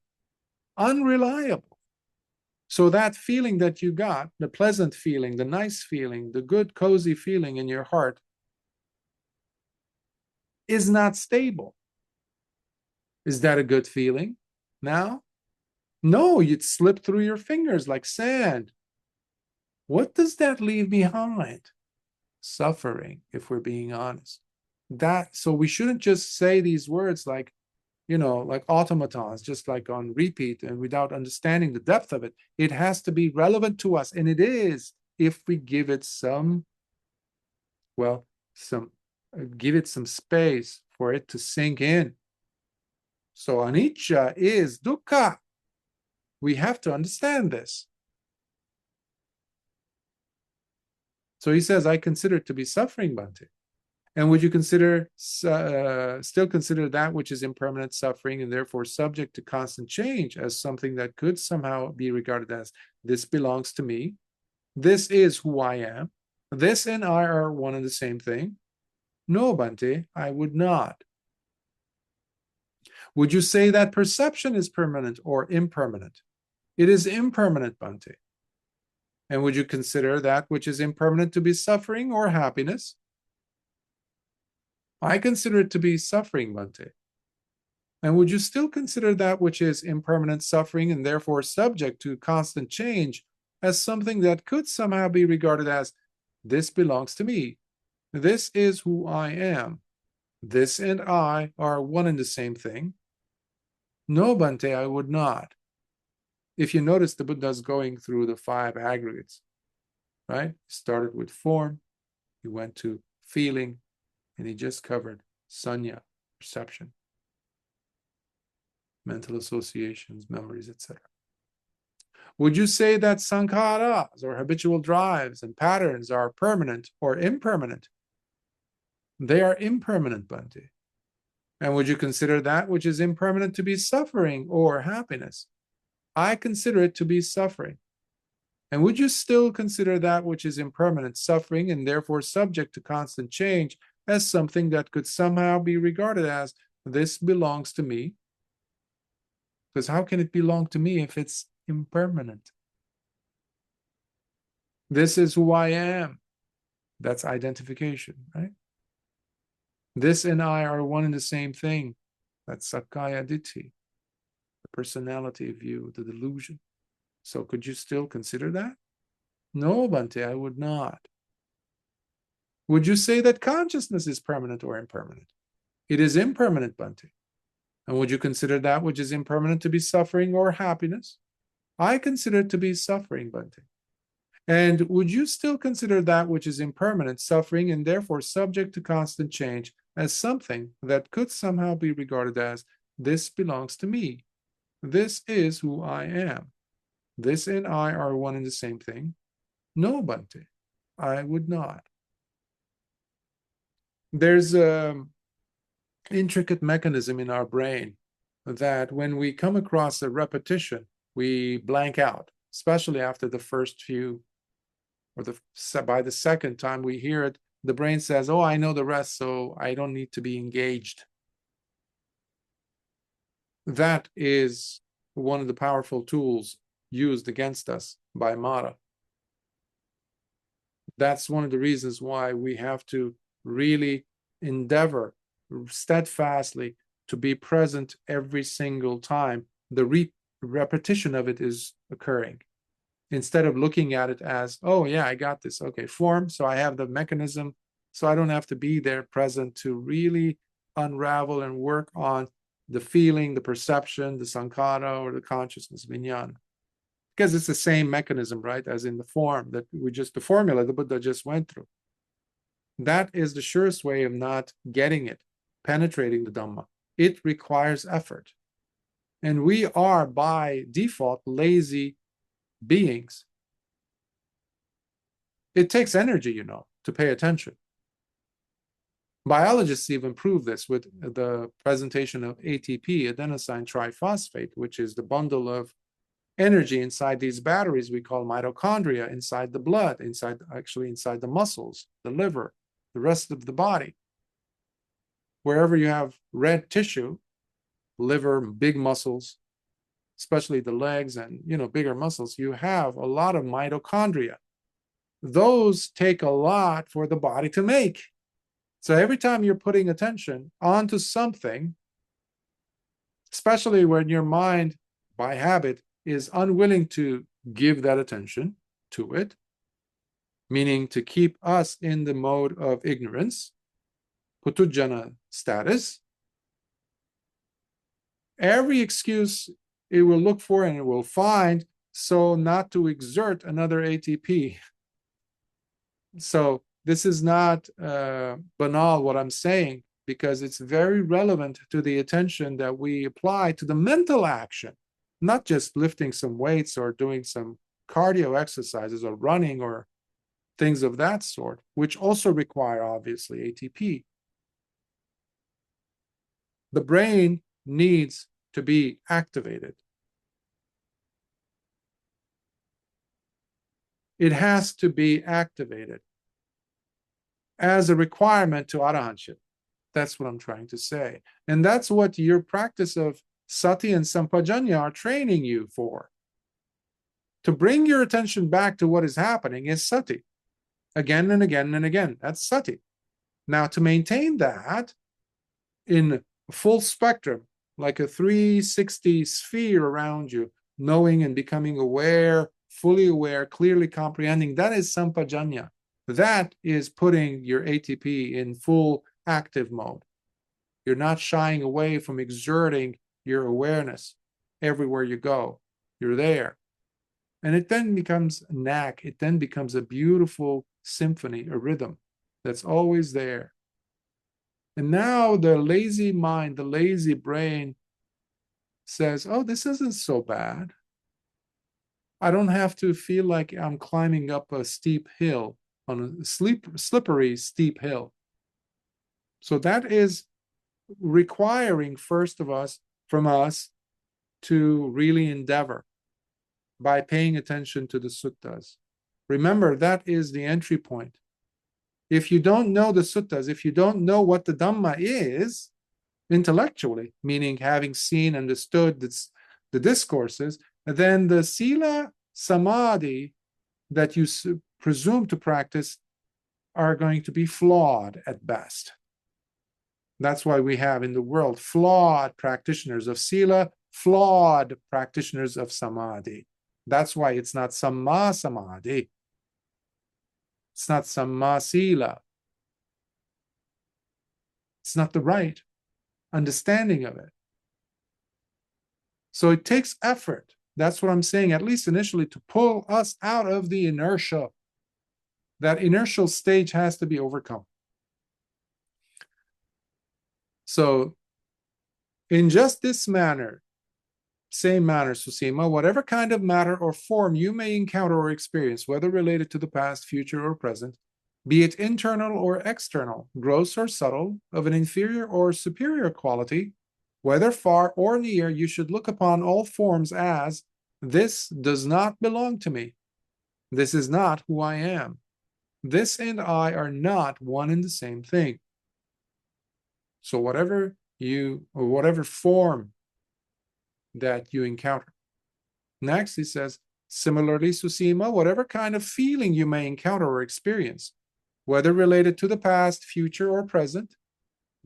unreliable. So that feeling that you got, the pleasant feeling, the nice feeling, the good, cozy feeling in your heart, is not stable. Is that a good feeling now? No, you'd slip through your fingers like sand. What does that leave behind? Suffering, if we're being honest. So we shouldn't just say these words like, like automatons, just like on repeat and without understanding the depth of it. It has to be relevant to us, and it is if we give it give it some space for it to sink in. So anicca is dukkha. We have to understand this. So he says, I consider it to be suffering, Bhante. And would you still consider that which is impermanent, suffering, and therefore subject to constant change as something that could somehow be regarded as, this belongs to me, this is who I am, this and I are one and the same thing? No, Bhante, I would not. Would you say that perception is permanent or impermanent? It is impermanent, Bhante. And would you consider that which is impermanent to be suffering or happiness? I consider it to be suffering, Bhante. And would you still consider that which is impermanent, suffering, and therefore subject to constant change as something that could somehow be regarded as, this belongs to me, this is who I am, this and I are one and the same thing? No, Bhante, I would not. If you notice, the Buddha's going through the five aggregates, right? He started with form, he went to feeling, and he just covered sanya, perception, mental associations, memories, etc. Would you say that sankharas, or habitual drives and patterns, are permanent or impermanent? They are impermanent, Bhante. And would you consider that which is impermanent to be suffering or happiness? I consider it to be suffering. And would you still consider that which is impermanent, suffering, and therefore subject to constant change as something that could somehow be regarded as, this belongs to me? Because how can it belong to me if it's impermanent? This is who I am. That's identification, right? This and I are one and the same thing. That's sakkaya ditthi, the personality view, the delusion. So could you still consider that? No, Bhante, I would not. Would you say that consciousness is permanent or impermanent? It is impermanent, Bhante. And would you consider that which is impermanent to be suffering or happiness? I consider it to be suffering, Bhante. And would you still consider that which is impermanent, suffering, and therefore subject to constant change as something that could somehow be regarded as, this belongs to me, this is who I am, this and I are one and the same thing? No, Bhante, I would not. There's an intricate mechanism in our brain that when we come across a repetition, we blank out, especially after the first few, or by the second time we hear it, the brain says, oh, I know the rest, so I don't need to be engaged. That is one of the powerful tools used against us by Mara. That's one of the reasons why we have to really endeavor steadfastly to be present every single time the repetition of it is occurring, instead of looking at it as, oh yeah, I got this, okay, form, so I have the mechanism, so I don't have to be there present to really unravel and work on the feeling, the perception, the sankhara, or the consciousness, vijnana. Because it's the same mechanism, right, as in the form that the formula the Buddha just went through. That is the surest way of not getting it, penetrating the Dhamma. It requires effort. And we are, by default, lazy beings. It takes energy, to pay attention. Biologists even prove this with the presentation of ATP, adenosine triphosphate, which is the bundle of energy inside these batteries we call mitochondria, inside the blood, inside the muscles, the liver, the rest of the body. Wherever you have red tissue, liver, big muscles, especially the legs and bigger muscles, you have a lot of mitochondria. Those take a lot for the body to make. So every time you're putting attention onto something, especially when your mind, by habit, is unwilling to give that attention to it, meaning to keep us in the mode of ignorance, putujjana status, every excuse it will look for and it will find so not to exert another ATP. So this is not banal what I'm saying, because it's very relevant to the attention that we apply to the mental action, not just lifting some weights or doing some cardio exercises or running or things of that sort, which also require, obviously, ATP. The brain needs to be activated. It has to be activated as a requirement to Arahantship. That's what I'm trying to say. And that's what your practice of sati and sampajanya are training you for. To bring your attention back to what is happening is sati. Again and again and again. That's sati. Now, to maintain that in full spectrum, like a 360 sphere around you, knowing and becoming aware, fully aware, clearly comprehending, that is sampajanya. That is putting your ATP in full active mode. You're not shying away from exerting your awareness everywhere you go. You're there. And it then becomes a knack. It then becomes a beautiful symphony, a rhythm that's always there. And now the lazy mind, the lazy brain says, oh, this isn't so bad. I don't have to feel like I'm climbing up a steep hill, on a slippery, steep hill. So that is requiring, first of us, from us, to really endeavor by paying attention to the suttas. Remember, that is the entry point. If you don't know the suttas, if you don't know what the Dhamma is intellectually, meaning having seen, understood the discourses, then the sila, samadhi that you presume to practice are going to be flawed at best. That's why we have in the world flawed practitioners of sila, flawed practitioners of samadhi. That's why it's not samma samadhi. It's not samma sila. It's not the right understanding of it. So it takes effort. That's what I'm saying, at least initially, to pull us out of the inertia. That inertial stage has to be overcome. So in just this manner, same manner, Susīma, whatever kind of matter or form you may encounter or experience, whether related to the past, future, or present, be it internal or external, gross or subtle, of an inferior or superior quality, whether far or near, you should look upon all forms as, this does not belong to me. This is not who I am. This and I are not one and the same thing. So whatever form that you encounter, Next, he says, similarly, Susīma, whatever kind of feeling you may encounter or experience, whether related to the past, future, or present,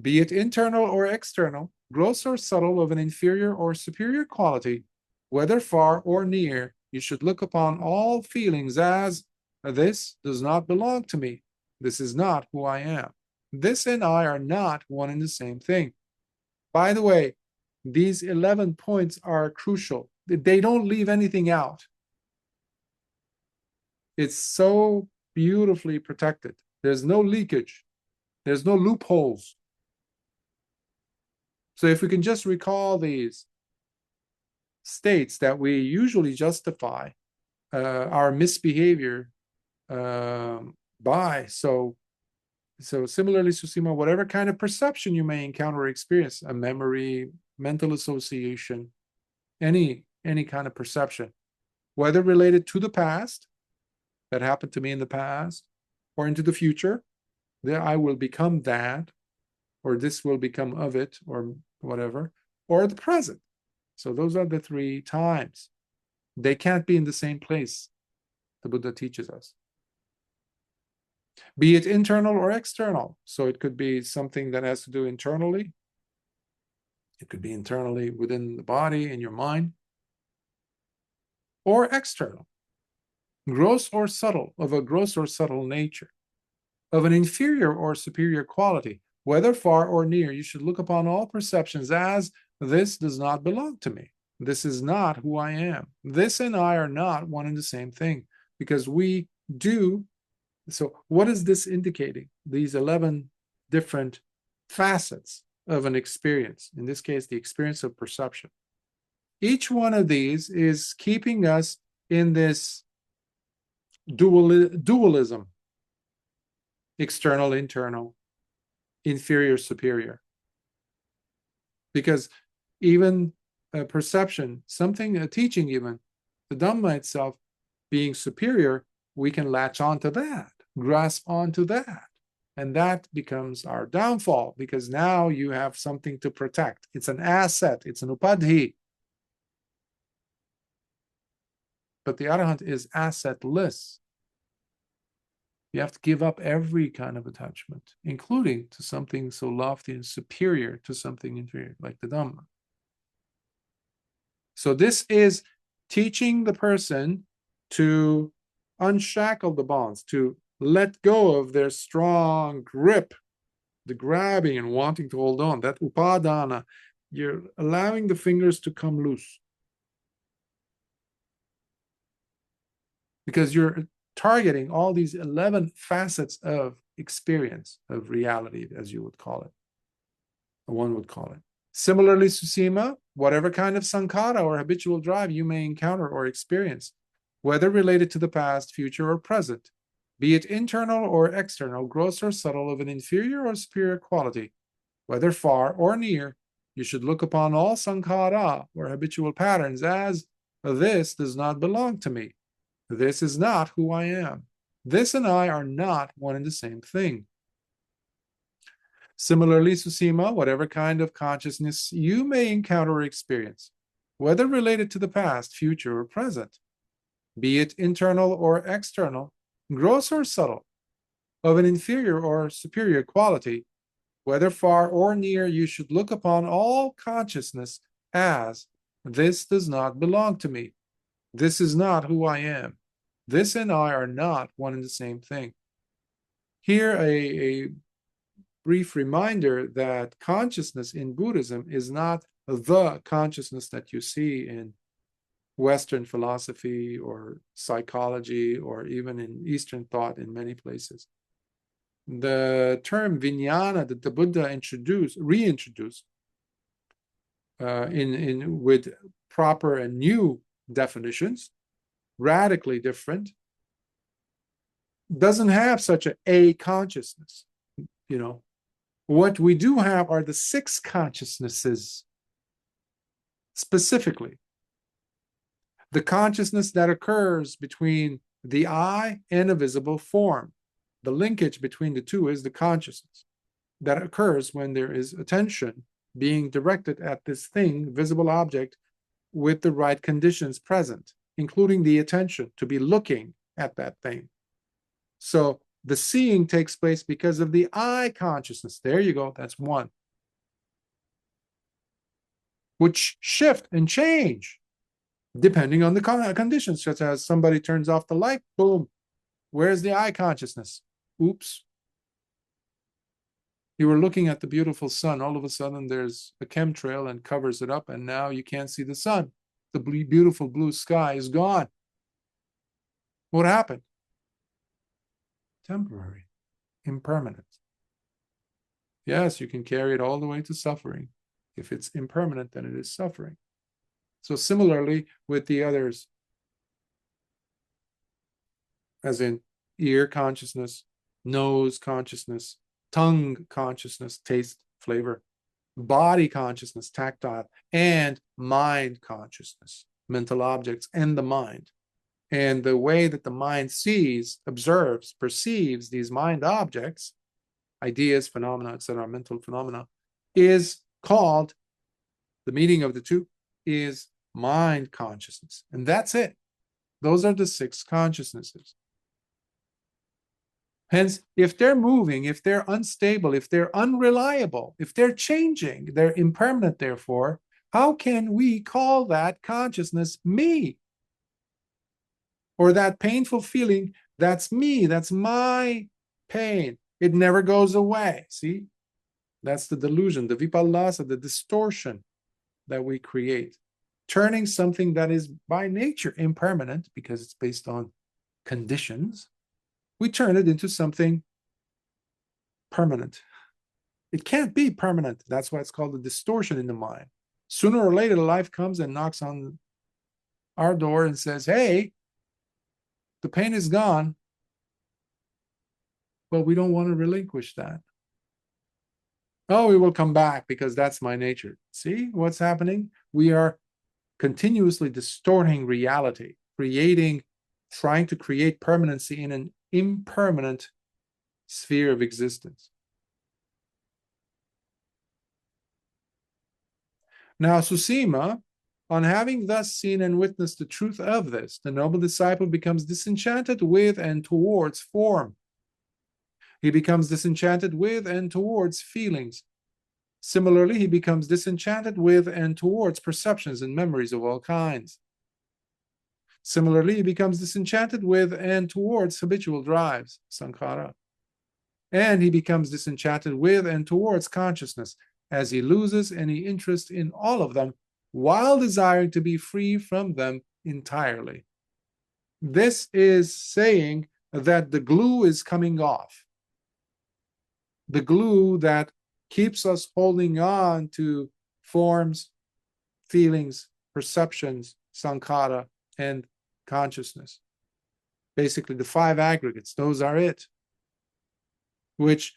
be it internal or external, gross or subtle, of an inferior or superior quality, whether far or near, you should look upon all feelings as, this does not belong to me. This is not who I am. This and I are not one and the same thing. By the way, these 11 points are crucial. They don't leave anything out. It's so beautifully protected. There's no leakage. There's no loopholes. So if we can just recall these states that we usually justify our misbehavior by, so similarly, Susīma, whatever kind of perception you may encounter or experience, a memory, mental association, any kind of perception, whether related to the past, that happened to me in the past, or into the future, that I will become that, or this will become of it, or whatever, or the present. So those are the 3 times. They can't be in the same place, the Buddha teaches us. Be it internal or external. So it could be something that has to do internally. It could be internally within the body, in your mind, or external. Gross or subtle, of a gross or subtle nature, of an inferior or superior quality, whether far or near, you should look upon all perceptions as, this does not belong to me. This is not who I am. This and I are not one and the same thing, because we do. So what is this indicating? These 11 different facets of an experience, in this case, the experience of perception. Each one of these is keeping us in this dualism, external, internal, inferior, superior. Because even a perception, something, a teaching even, the Dhamma itself being superior, we can latch onto that, grasp onto that. And that becomes our downfall, because now you have something to protect. It's an asset, it's an upadhi. But the Arahant is assetless. You have to give up every kind of attachment, including to something so lofty and superior to something inferior, like the Dhamma. So this is teaching the person to unshackle the bonds, to let go of their strong grip, the grabbing and wanting to hold on, that upadana. You're allowing the fingers to come loose, because you're targeting all these 11 facets of experience, of reality, as you would call it, or one would call it. Similarly, Susīma, whatever kind of sankhara or habitual drive you may encounter or experience, whether related to the past, future, or present, be it internal or external, gross or subtle, of an inferior or superior quality, whether far or near, you should look upon all sankhara or habitual patterns as, this does not belong to me. This is not who I am. This and I are not one and the same thing. Similarly, Susīma, whatever kind of consciousness you may encounter or experience, whether related to the past, future, or present, be it internal or external, gross or subtle, of an inferior or superior quality, whether far or near, you should look upon all consciousness as, this does not belong to me. This is not who I am. This and I are not one and the same thing. Here, a brief reminder that consciousness in Buddhism is not the consciousness that you see in Western philosophy or psychology, or even in Eastern thought in many places. The term vijnana that the Buddha reintroduced with proper and new definitions, radically different, doesn't have such a consciousness. What we do have are the 6 consciousnesses, specifically. The consciousness that occurs between the I and a visible form. The linkage between the two is the consciousness that occurs when there is attention being directed at this thing, visible object, with the right conditions present, including the attention to be looking at that thing. So the seeing takes place because of the eye consciousness. There you go. That's one. Which shift and change depending on the conditions, such as somebody turns off the light, boom. Where's the eye consciousness? Oops. You were looking at the beautiful sun. All of a sudden, there's a chemtrail and covers it up, and now you can't see the sun. The beautiful blue sky is gone. What happened? Temporary, impermanent. Yes, you can carry it all the way to suffering. If it's impermanent, then it is suffering. So similarly with the others, as in ear consciousness, nose consciousness, tongue consciousness, taste, flavor, body consciousness, tactile, and mind consciousness, mental objects and the mind. And the way that the mind sees, observes, perceives these mind objects, ideas, phenomena, etc., mental phenomena, is called, the meaning of the two is mind consciousness. And that's it. Those are the 6 consciousnesses. Hence, if they're moving, if they're unstable, if they're unreliable, if they're changing, they're impermanent, therefore, how can we call that consciousness me? Or that painful feeling, that's me, that's my pain. It never goes away. See? That's the delusion, the vipallasa, the distortion that we create. Turning something that is by nature impermanent, because it's based on conditions, we turn it into something permanent. It can't be permanent. That's why it's called a distortion in the mind. Sooner or later, life comes and knocks on our door and says, hey, the pain is gone, but we don't want to relinquish that. Oh, we will come back because that's my nature. See what's happening? We are continuously distorting reality, trying to create permanency in an impermanent sphere of existence. Now, Susīma, on having thus seen and witnessed the truth of this, the noble disciple becomes disenchanted with and towards form. He becomes disenchanted with and towards feelings. Similarly, he becomes disenchanted with and towards perceptions and memories of all kinds. Similarly, he becomes disenchanted with and towards habitual drives, sankhara. And he becomes disenchanted with and towards consciousness, as he loses any interest in all of them, while desiring to be free from them entirely. This is saying that the glue is coming off. The glue that keeps us holding on to forms, feelings, perceptions, sankhara, and consciousness. Basically, the 5 aggregates, those are it, which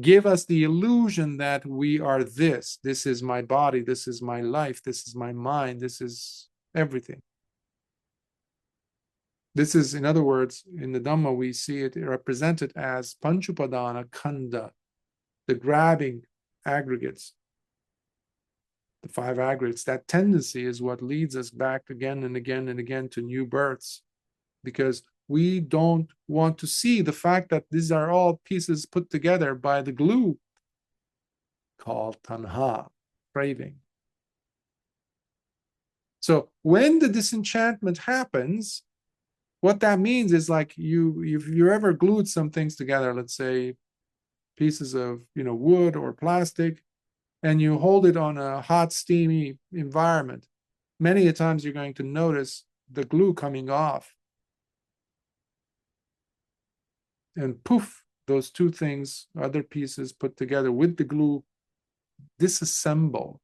give us the illusion that we are this. This is my body, this is my life, this is my mind, this is everything. This is, in other words, in the Dhamma, we see it represented as panchupadana khanda, the grabbing aggregates, the 5 aggregates. That tendency is what leads us back again and again and again to new births, because we don't want to see the fact that these are all pieces put together by the glue called tanha, craving. So when the disenchantment happens, what that means is, like, if you ever glued some things together, let's say pieces of wood or plastic, and you hold it on a hot, steamy environment, many a times you're going to notice the glue coming off. And poof, those two things, other pieces put together with the glue, disassemble.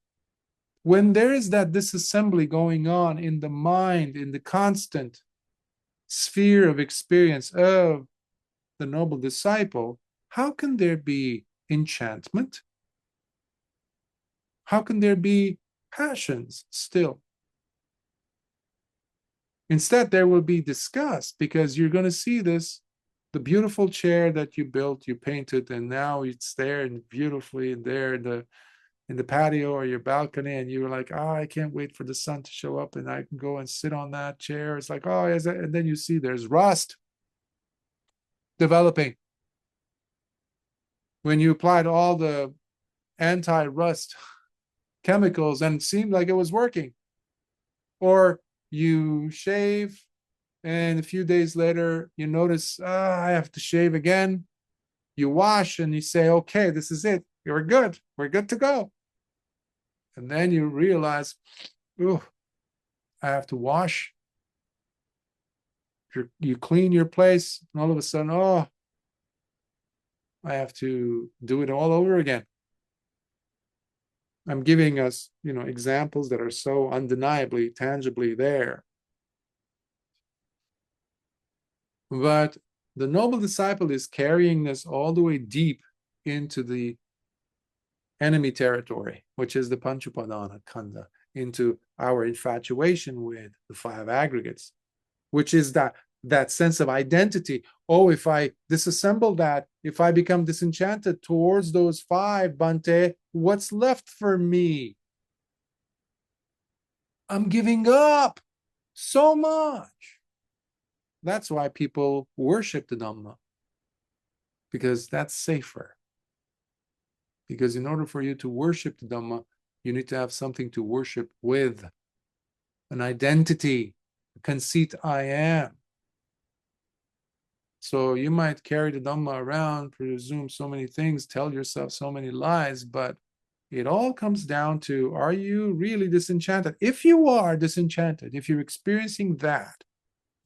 When there is that disassembly going on in the mind, in the constant sphere of experience of the noble disciple, how can there be enchantment? How can there be passions still? Instead, there will be disgust, because you're going to see this, the beautiful chair that you built, you painted, and now it's there and beautifully there, the in the patio or your balcony, and you're like, oh, I can't wait for the sun to show up and I can go and sit on that chair. It's like, oh, is that? And then you see there's rust developing. When you applied all the anti-rust chemicals and it seemed like it was working. Or you shave and a few days later you notice, I have to shave again. You wash and you say, okay, this is it. We're good. We're good to go. And then you realize, oh, I have to wash. You clean your place, and all of a sudden, oh, I have to do it all over again. I'm giving us, examples that are so undeniably, tangibly there. But the noble disciple is carrying this all the way deep into the enemy territory, which is the panchupadana khandha, into our infatuation with the five aggregates, which is that sense of identity. Oh, if I disassemble that, if I become disenchanted towards those five, Bhante, what's left for me? I'm giving up so much. That's why people worship the Dhamma, because that's safer. Because in order for you to worship the Dhamma, you need to have something to worship with, an identity, a conceit, I am. So you might carry the Dhamma around, presume so many things, tell yourself so many lies, but it all comes down to, are you really disenchanted? If you are disenchanted, if you're experiencing that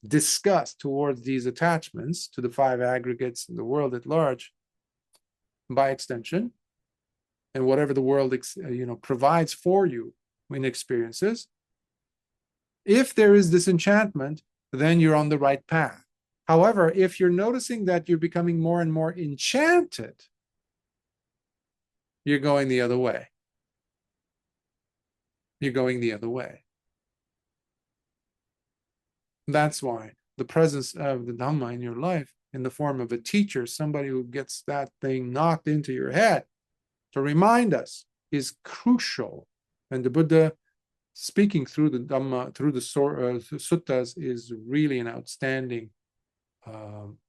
disgust towards these attachments to the five aggregates in the world at large, by extension, and whatever the world provides for you in experiences, if there is disenchantment, then you're on the right path. However, if you're noticing that you're becoming more and more enchanted, you're going the other way. You're going the other way. That's why the presence of the Dhamma in your life, in the form of a teacher, somebody who gets that thing knocked into your head to remind us, is crucial. And the Buddha, speaking through the Dhamma, through the suttas, is really an outstanding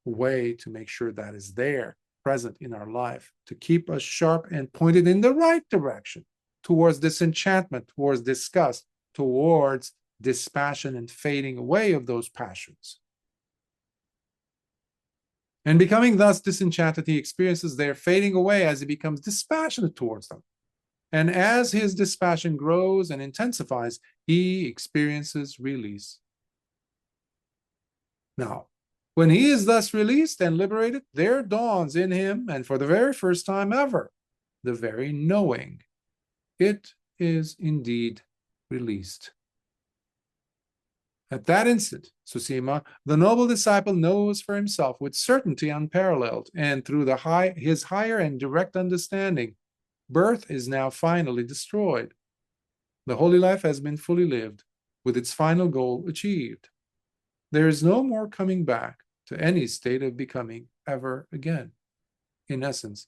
way to make sure that is there, present in our life, to keep us sharp and pointed in the right direction, towards disenchantment, towards disgust, towards dispassion and fading away of those passions. And becoming thus disenchanted, he experiences their fading away as he becomes dispassionate towards them. And as his dispassion grows and intensifies, he experiences release. Now, when he is thus released and liberated, there dawns in him, and for the very first time ever, the very knowing. It is indeed released. At that instant, Susīma, the noble disciple knows for himself with certainty unparalleled, and through his higher and direct understanding, birth is now finally destroyed. The holy life has been fully lived, with its final goal achieved. There is no more coming back to any state of becoming ever again. In essence,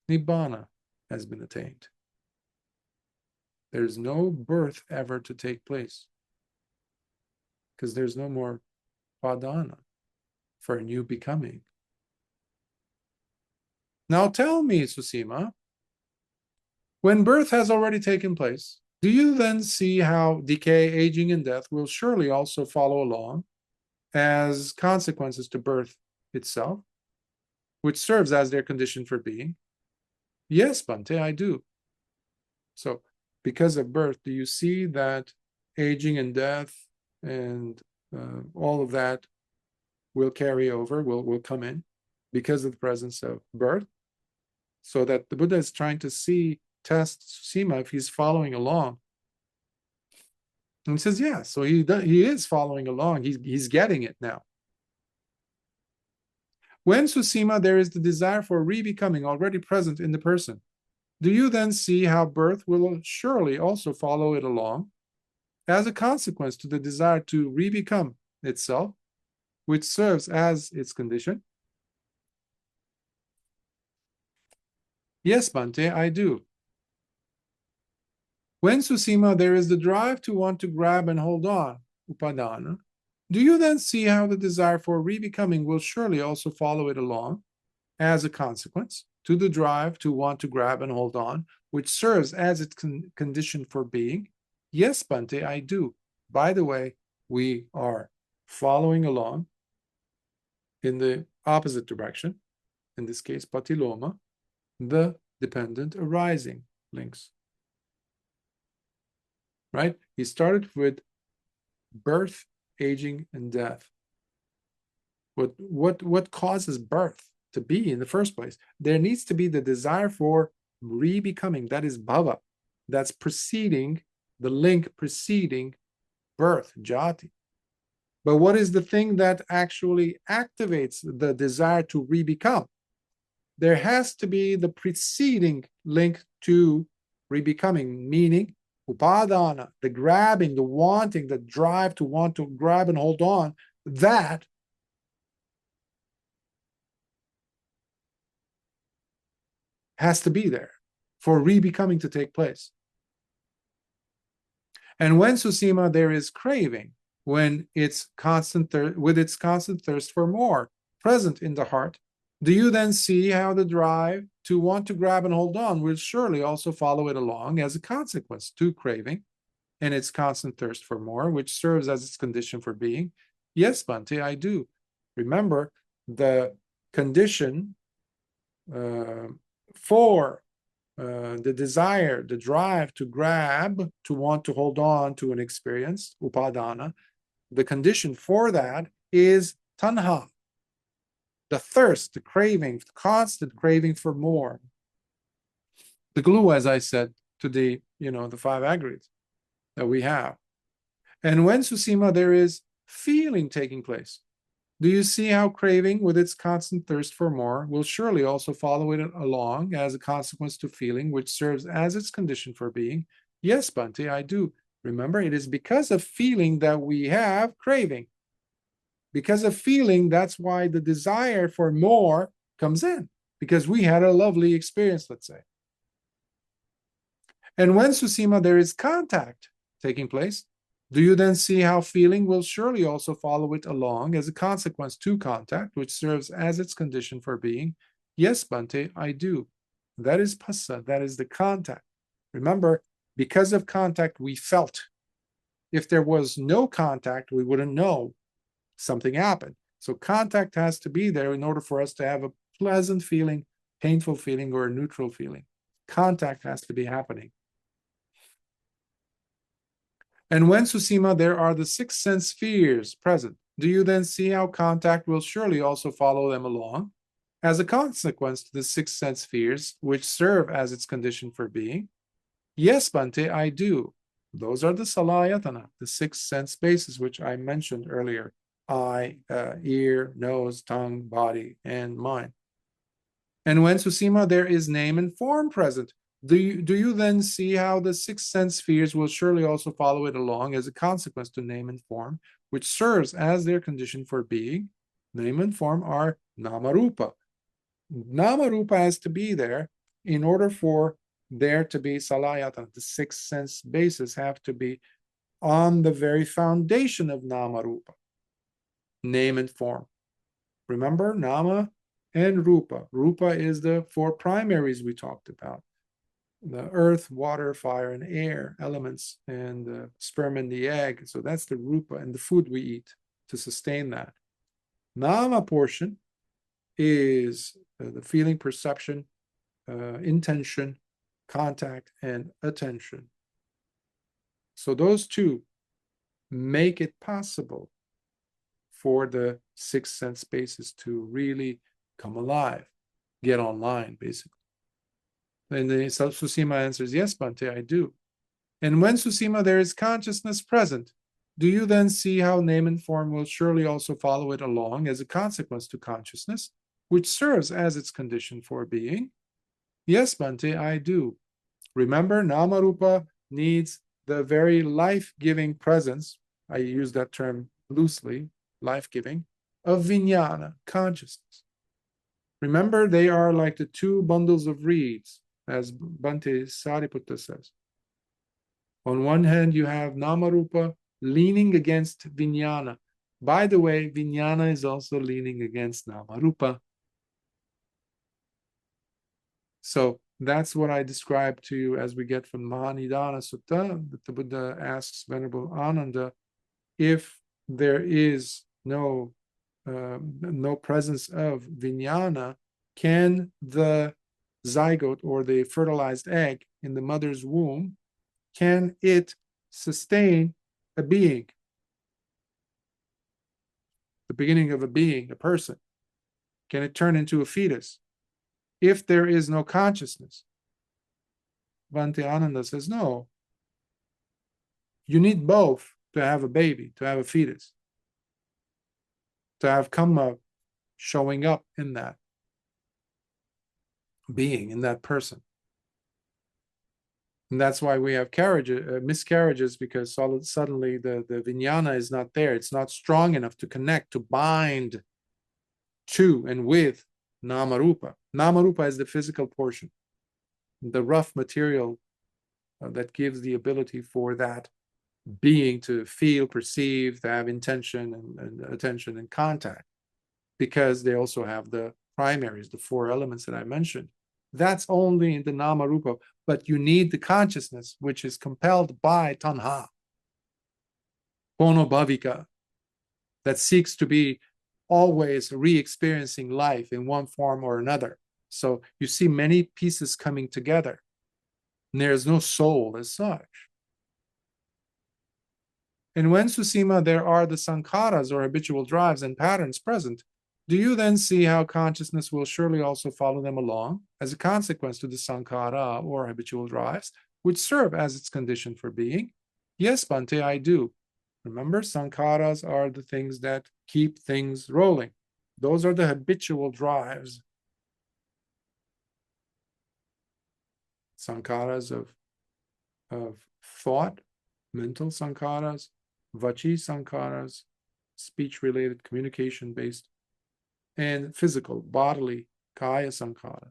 Nibbana has been attained. There is no birth ever to take place, because there's no more padana for a new becoming. Now tell me, Susīma, when birth has already taken place, do you then see how decay, aging, and death will surely also follow along as consequences to birth itself, which serves as their condition for being? Yes, Bhante, I do. So, because of birth, do you see that aging and death and all of that will carry over, will come in because of the presence of birth? So that the Buddha is trying to test Susīma if he's following along. And he says, yeah, so he is following along. He's getting it now. When, Susīma, there is the desire for re-becoming already present in the person, do you then see how birth will surely also follow it along as a consequence to the desire to re-become itself, which serves as its condition? Yes, Bhante, I do. When, Susīma, there is the drive to want to grab and hold on, upadana, do you then see how the desire for rebecoming will surely also follow it along as a consequence to the drive to want to grab and hold on, which serves as its condition for being? Yes, Bhante, I do. By the way, we are following along in the opposite direction, in this case, patiloma, the dependent arising links. Right? He started with birth, aging, and death. What causes birth to be in the first place? There needs to be the desire for rebecoming. That is bhava. That's preceding, the link preceding birth, jati. But what is the thing that actually activates the desire to rebecome? There has to be the preceding link to rebecoming, meaning upadana, the grabbing, the wanting, the drive to want to grab and hold on, that has to be there for rebecoming to take place. And when, Susīma, there is craving, when it's constant with its constant thirst for more present in the heart, do you then see how the drive to want to grab and hold on will surely also follow it along as a consequence to craving and its constant thirst for more, which serves as its condition for being? Yes, Bhante, I do. Remember, the condition for the desire, the drive to grab, to want to hold on to an experience, upadana, the condition for that is tanha, the thirst, the craving, the constant craving for more. The glue, as I said, to the, the five aggregates that we have. And when, Susīma, there is feeling taking place, do you see how craving with its constant thirst for more will surely also follow it along as a consequence to feeling, which serves as its condition for being? Yes, Bhante, I do. Remember, it is because of feeling that we have craving. Because of feeling, that's why the desire for more comes in, because we had a lovely experience, let's say. And when, Susīma, there is contact taking place, do you then see how feeling will surely also follow it along as a consequence to contact, which serves as its condition for being? Yes, Bhante, I do. That is passa, that is the contact. Remember, because of contact, we felt. If there was no contact, we wouldn't know something happened. So contact has to be there in order for us to have a pleasant feeling, painful feeling, or a neutral feeling. Contact has to be happening. And when, Susīma, there are the six sense spheres present, do you then see how contact will surely also follow them along as a consequence to the six sense spheres, which serve as its condition for being? Yes, Bhante, I do. Those are the salayatana, the six sense spaces, which I mentioned earlier: eye, ear, nose, tongue, body, and mind. And when, Susīma, there is name and form present, do you then see how the six sense spheres will surely also follow it along as a consequence to name and form, which serves as their condition for being? Name and form are namarupa. Namarupa has to be there in order for there to be salayatana. The six sense bases have to be on the very foundation of namarupa, name and form. Remember, nama and rupa. Rupa is the four primaries we talked about: the earth, water, fire, and air elements, and the sperm and the egg. So that's the rupa, and the food we eat to sustain that. Nama portion is the feeling, perception, intention, contact, and attention. So those two make it possible for the six sense spaces to really come alive, get online, basically. And the Susīma answers, yes, Bhante, I do. And when, Susīma, there is consciousness present, do you then see how name and form will surely also follow it along as a consequence to consciousness, which serves as its condition for being? Yes, Bhante, I do. Remember, Namarupa needs the very life-giving presence, I use that term loosely, life-giving, of vijnana, consciousness. Remember, they are like the two bundles of reeds, as Bhante Sariputta says. On one hand, you have Namarupa leaning against Vijnana. By the way, Vijnana is also leaning against Namarupa. So that's what I described to you as we get from Mahanidana Sutta, that the Buddha asks Venerable Ananda, if there is no presence of Vijnana, can the zygote or the fertilized egg in the mother's womb, can it sustain a being? The beginning of a being, a person. Can it turn into a fetus? If there is no consciousness? Bhante Ananda says, no. You need both to have a baby, to have a fetus, to have Kamma showing up in that being, in that person. And that's why we have miscarriages, because suddenly the Vijnana is not there. It's not strong enough to connect, to bind to and with Namarupa. Namarupa is the physical portion, the rough material that gives the ability for that being to feel, perceive, to have intention and attention and contact, because they also have the primaries, the four elements that I mentioned. That's only in the Namarupa, but you need the consciousness, which is compelled by tanha, ponobhavika, that seeks to be always re-experiencing life in one form or another. So you see many pieces coming together, and there's no soul as such. And when, Susīma, there are the sankharas or habitual drives and patterns present, do you then see how consciousness will surely also follow them along as a consequence to the sankhara or habitual drives, which serve as its condition for being? Yes, Bhante, I do. Remember, sankharas are the things that keep things rolling. Those are the habitual drives. Sankharas of thought, mental sankharas, vachi sankharas, speech-related, communication-based, and physical, bodily, kaya sankhara.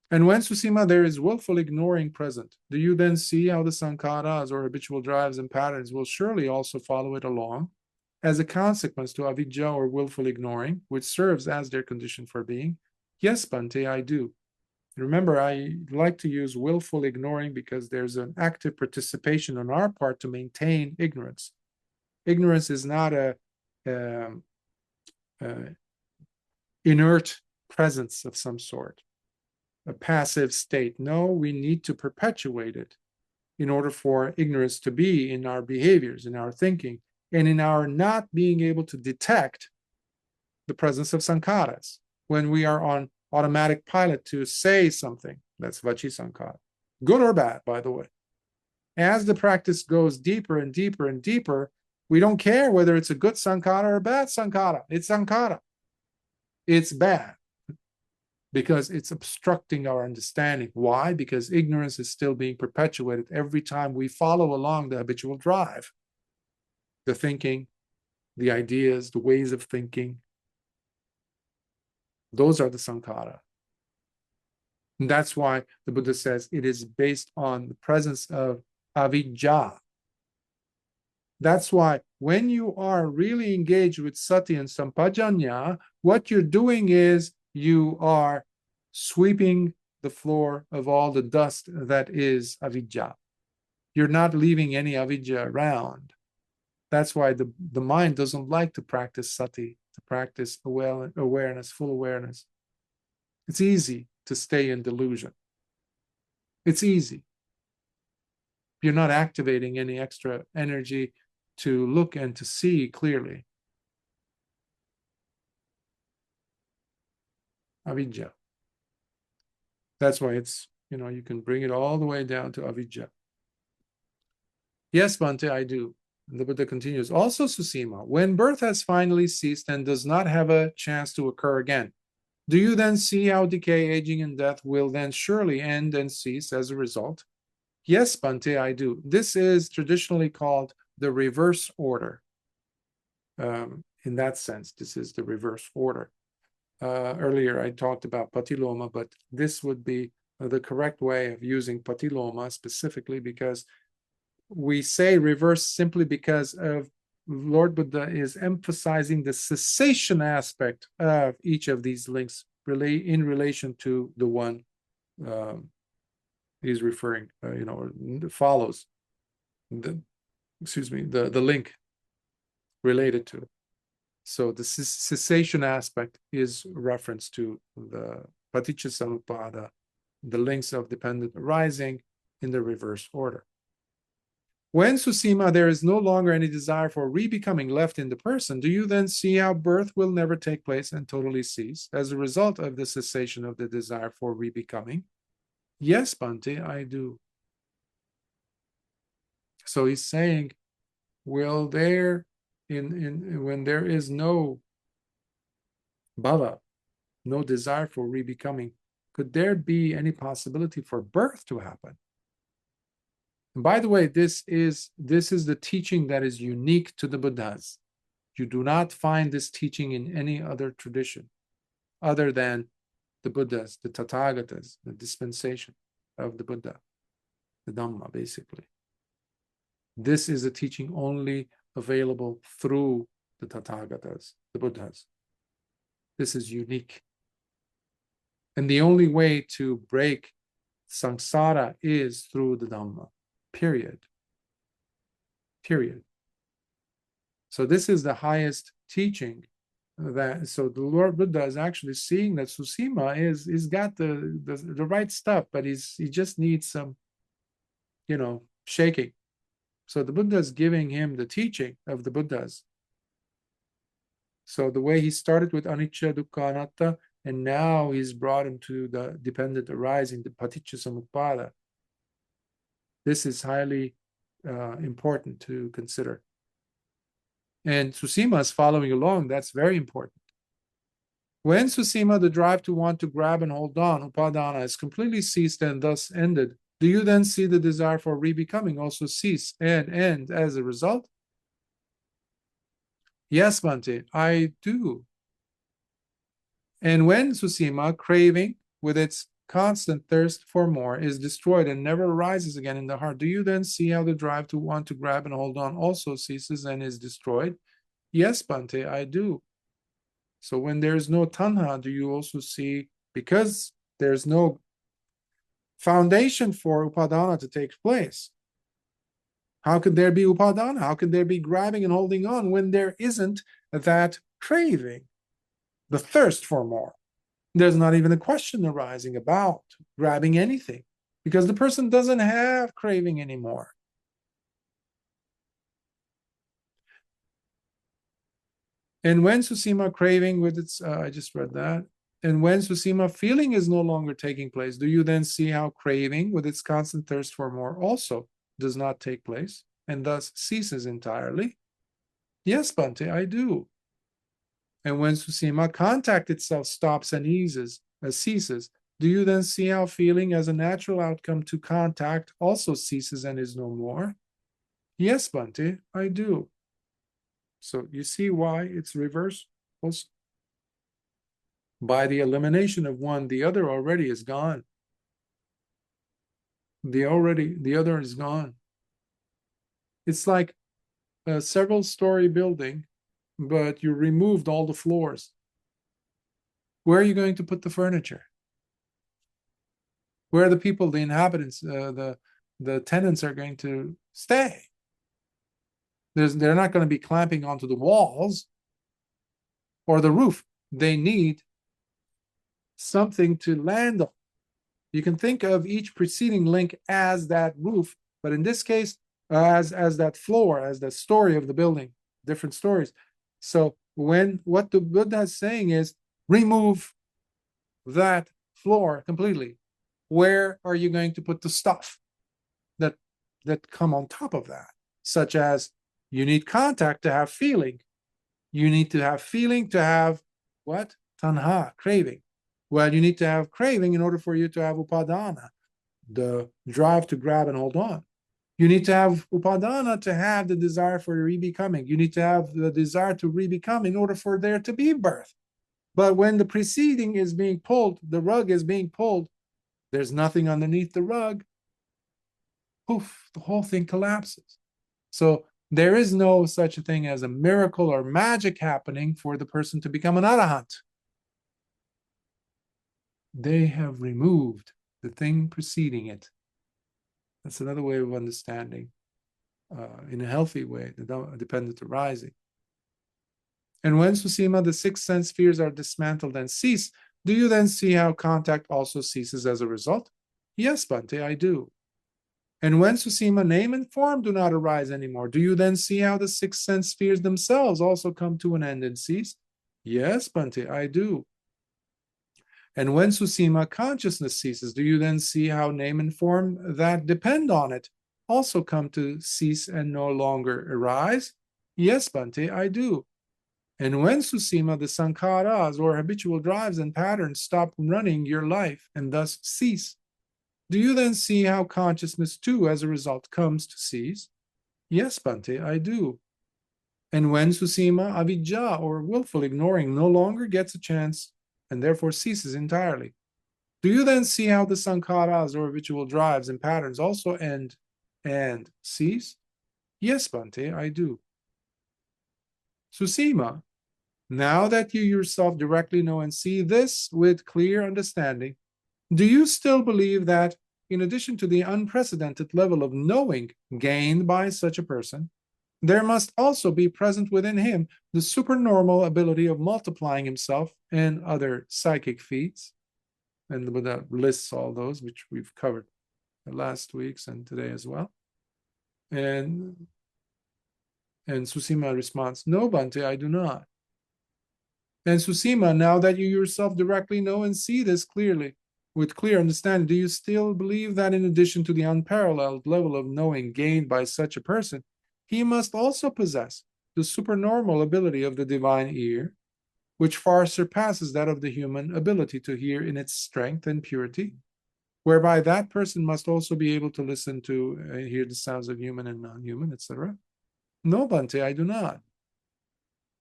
And when, Susīma, there is willful ignoring present, do you then see how the sankharas or habitual drives and patterns will surely also follow it along as a consequence to avidya or willful ignoring, which serves as their condition for being? Yes, Bhante, I do. Remember, I like to use willful ignoring because there's an active participation on our part to maintain ignorance. Ignorance is not a inert presence of some sort, a passive state. No, we need to perpetuate it in order for ignorance to be in our behaviors, in our thinking, and in our not being able to detect the presence of sankharas when we are on automatic pilot to say something. That's vachi sankhara. Good or bad, by the way. As the practice goes deeper and deeper and deeper, we don't care whether it's a good sankhara or a bad sankhara. It's sankhara. It's bad because it's obstructing our understanding. Why? Because ignorance is still being perpetuated every time we follow along the habitual drive. The thinking, the ideas, the ways of thinking. Those are the sankhara. And that's why the Buddha says it is based on the presence of avidya. That's why when you are really engaged with sati and sampajanya, what you're doing is you are sweeping the floor of all the dust that is avidya. You're not leaving any avidya around. That's why the mind doesn't like to practice sati, to practice awareness, full awareness. It's easy to stay in delusion. It's easy. You're not activating any extra energy to look and to see clearly. Avidya. That's why it's, you can bring it all the way down to avidya. Yes, Bhante, I do. And the Buddha continues, also, Susīma, when birth has finally ceased and does not have a chance to occur again, do you then see how decay, aging, and death will then surely end and cease as a result? Yes, Bhante, I do. This is traditionally called the reverse order. In that sense, this is the reverse order. Earlier, I talked about patiloma, but this would be the correct way of using patiloma specifically because we say reverse simply because of Lord Buddha is emphasizing the cessation aspect of each of these links in relation to the one he's referring, or follows the link related to it. So the cessation aspect is reference to the paticca, the links of dependent arising in the reverse order. When Susīma, there is no longer any desire for re-becoming left in the person, do you then see how birth will never take place and totally cease as a result of the cessation of the desire for re-becoming? Yes, Bhante, I do. So he's saying, will there, when there is no bhava, no desire for re-becoming, could there be any possibility for birth to happen? And by the way, this is the teaching that is unique to the Buddhas. You do not find this teaching in any other tradition other than the Buddhas, the Tathagatas, the dispensation of the Buddha, the Dhamma, basically. This is a teaching only available through the Tathagatas, the Buddhas. This is unique. And the only way to break samsara is through the Dhamma. Period. So this is the highest teaching. So the Lord Buddha is actually seeing that Susīma is got the right stuff, but he just needs some, shaking. So the Buddha is giving him the teaching of the Buddhas. So the way he started with anicca, dukkha, anatta, and now he's brought him to the dependent arising, the paticca. This is highly important to consider. And Susīma is following along. That's very important. When Susīma, the drive to want to grab and hold on, upadana, is completely ceased and thus ended, do you then see the desire for re-becoming also cease and end as a result? Yes, Bhante, I do. And when Susīma, craving with its constant thirst for more, is destroyed and never arises again in the heart, do you then see how the drive to want to grab and hold on also ceases and is destroyed? Yes, Bhante, I do. So when there's no tanha, do you also see, because there's no foundation for upadana to take place, how could there be upadana? How could there be grabbing and holding on when there isn't that craving, the thirst for more? There's not even a question arising about grabbing anything because the person doesn't have craving anymore. And when Susīma craving with its, I just read that. And when Susīma feeling is no longer taking place, do you then see how craving with its constant thirst for more also does not take place and thus ceases entirely? Yes, Bhante, I do. And when Susīma contact itself stops and ceases, do you then see how feeling as a natural outcome to contact also ceases and is no more? Yes, Bhante, I do. So you see why it's reverse also? By the elimination of one, the other already is gone. The other is gone. It's like a several-story building, but you removed all the floors. Where are you going to put the furniture? Where are the people, the inhabitants, the tenants are going to stay? They're not going to be clamping onto the walls or the roof. They need something to land on. You can think of each preceding link as that roof, but in this case, as that floor, as the story of the building, different stories. So what the Buddha is saying is, remove that floor completely. Where are you going to put the stuff that come on top of that? Such as, you need contact to have feeling. You need to have feeling to have what? Tanha, craving. Well, you need to have craving in order for you to have upadana, the drive to grab and hold on. You need to have upadana to have the desire for re-becoming. You need to have the desire to re-become in order for there to be birth. But when the preceding is being pulled, the rug is being pulled, there's nothing underneath the rug. poof, the whole thing collapses. So there is no such a thing as a miracle or magic happening for the person to become an arahant. They have removed the thing preceding it. That's another way of understanding, in a healthy way, the dependent arising. And when, Susīma, the six sense spheres are dismantled and cease, do you then see how contact also ceases as a result? Yes, Bhante, I do. And when, Susīma, name and form do not arise anymore, do you then see how the six sense spheres themselves also come to an end and cease? Yes, Bhante, I do. And when, Susīma, consciousness ceases, do you then see how name and form that depend on it also come to cease and no longer arise? Yes, Bhante, I do. And when, Susīma, the sankharas or habitual drives and patterns stop running your life and thus cease, do you then see how consciousness too, as a result, comes to cease? Yes, Bhante, I do. And when, Susīma, avidya or willful ignoring no longer gets a chance and therefore ceases entirely, do you then see how the sankharas or habitual drives and patterns also end and cease? Yes, Bhante, I do. Susīma, now that you yourself directly know and see this with clear understanding, do you still believe that, in addition to the unprecedented level of knowing gained by such a person, there must also be present within him the supernormal ability of multiplying himself and other psychic feats? And the Buddha lists all those, which we've covered last week's and today as well. And Susīma responds, no, Bhante, I do not. And Susīma, now that you yourself directly know and see this clearly, with clear understanding, do you still believe that in addition to the unparalleled level of knowing gained by such a person, he must also possess the supernormal ability of the divine ear, which far surpasses that of the human ability to hear in its strength and purity, whereby that person must also be able to listen to and hear the sounds of human and non-human, etc.? No, Bhante, I do not.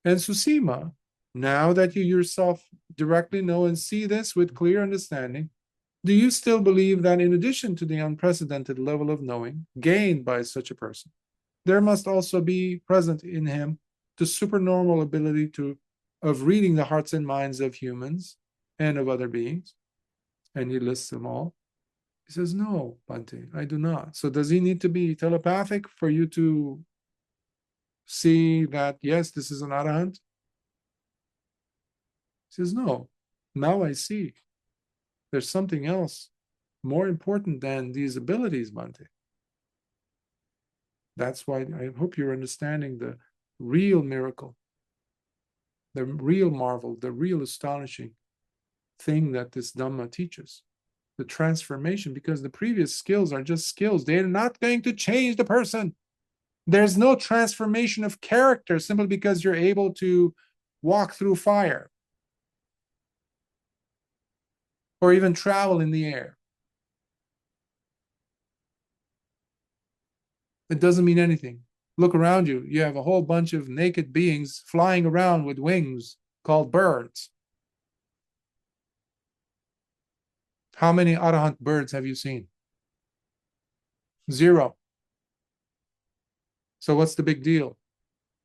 And Susīma, now that you yourself directly know and see this with clear understanding, do you still believe that in addition to the unprecedented level of knowing gained by such a person, there must also be present in him the supernormal ability of reading the hearts and minds of humans and of other beings? And he lists them all. He says, no, Bhante, I do not. So does he need to be telepathic for you to see that, yes, this is an arahant? He says, no, now I see. There's something else more important than these abilities, Bhante. That's why I hope you're understanding the real miracle, the real marvel, the real astonishing thing that this Dhamma teaches. The transformation, because the previous skills are just skills. They're not going to change the person. There's no transformation of character simply because you're able to walk through fire or even travel in the air. It doesn't mean anything. Look around you. You have a whole bunch of naked beings flying around with wings called birds. How many Arahant birds have you seen? 0. So what's the big deal?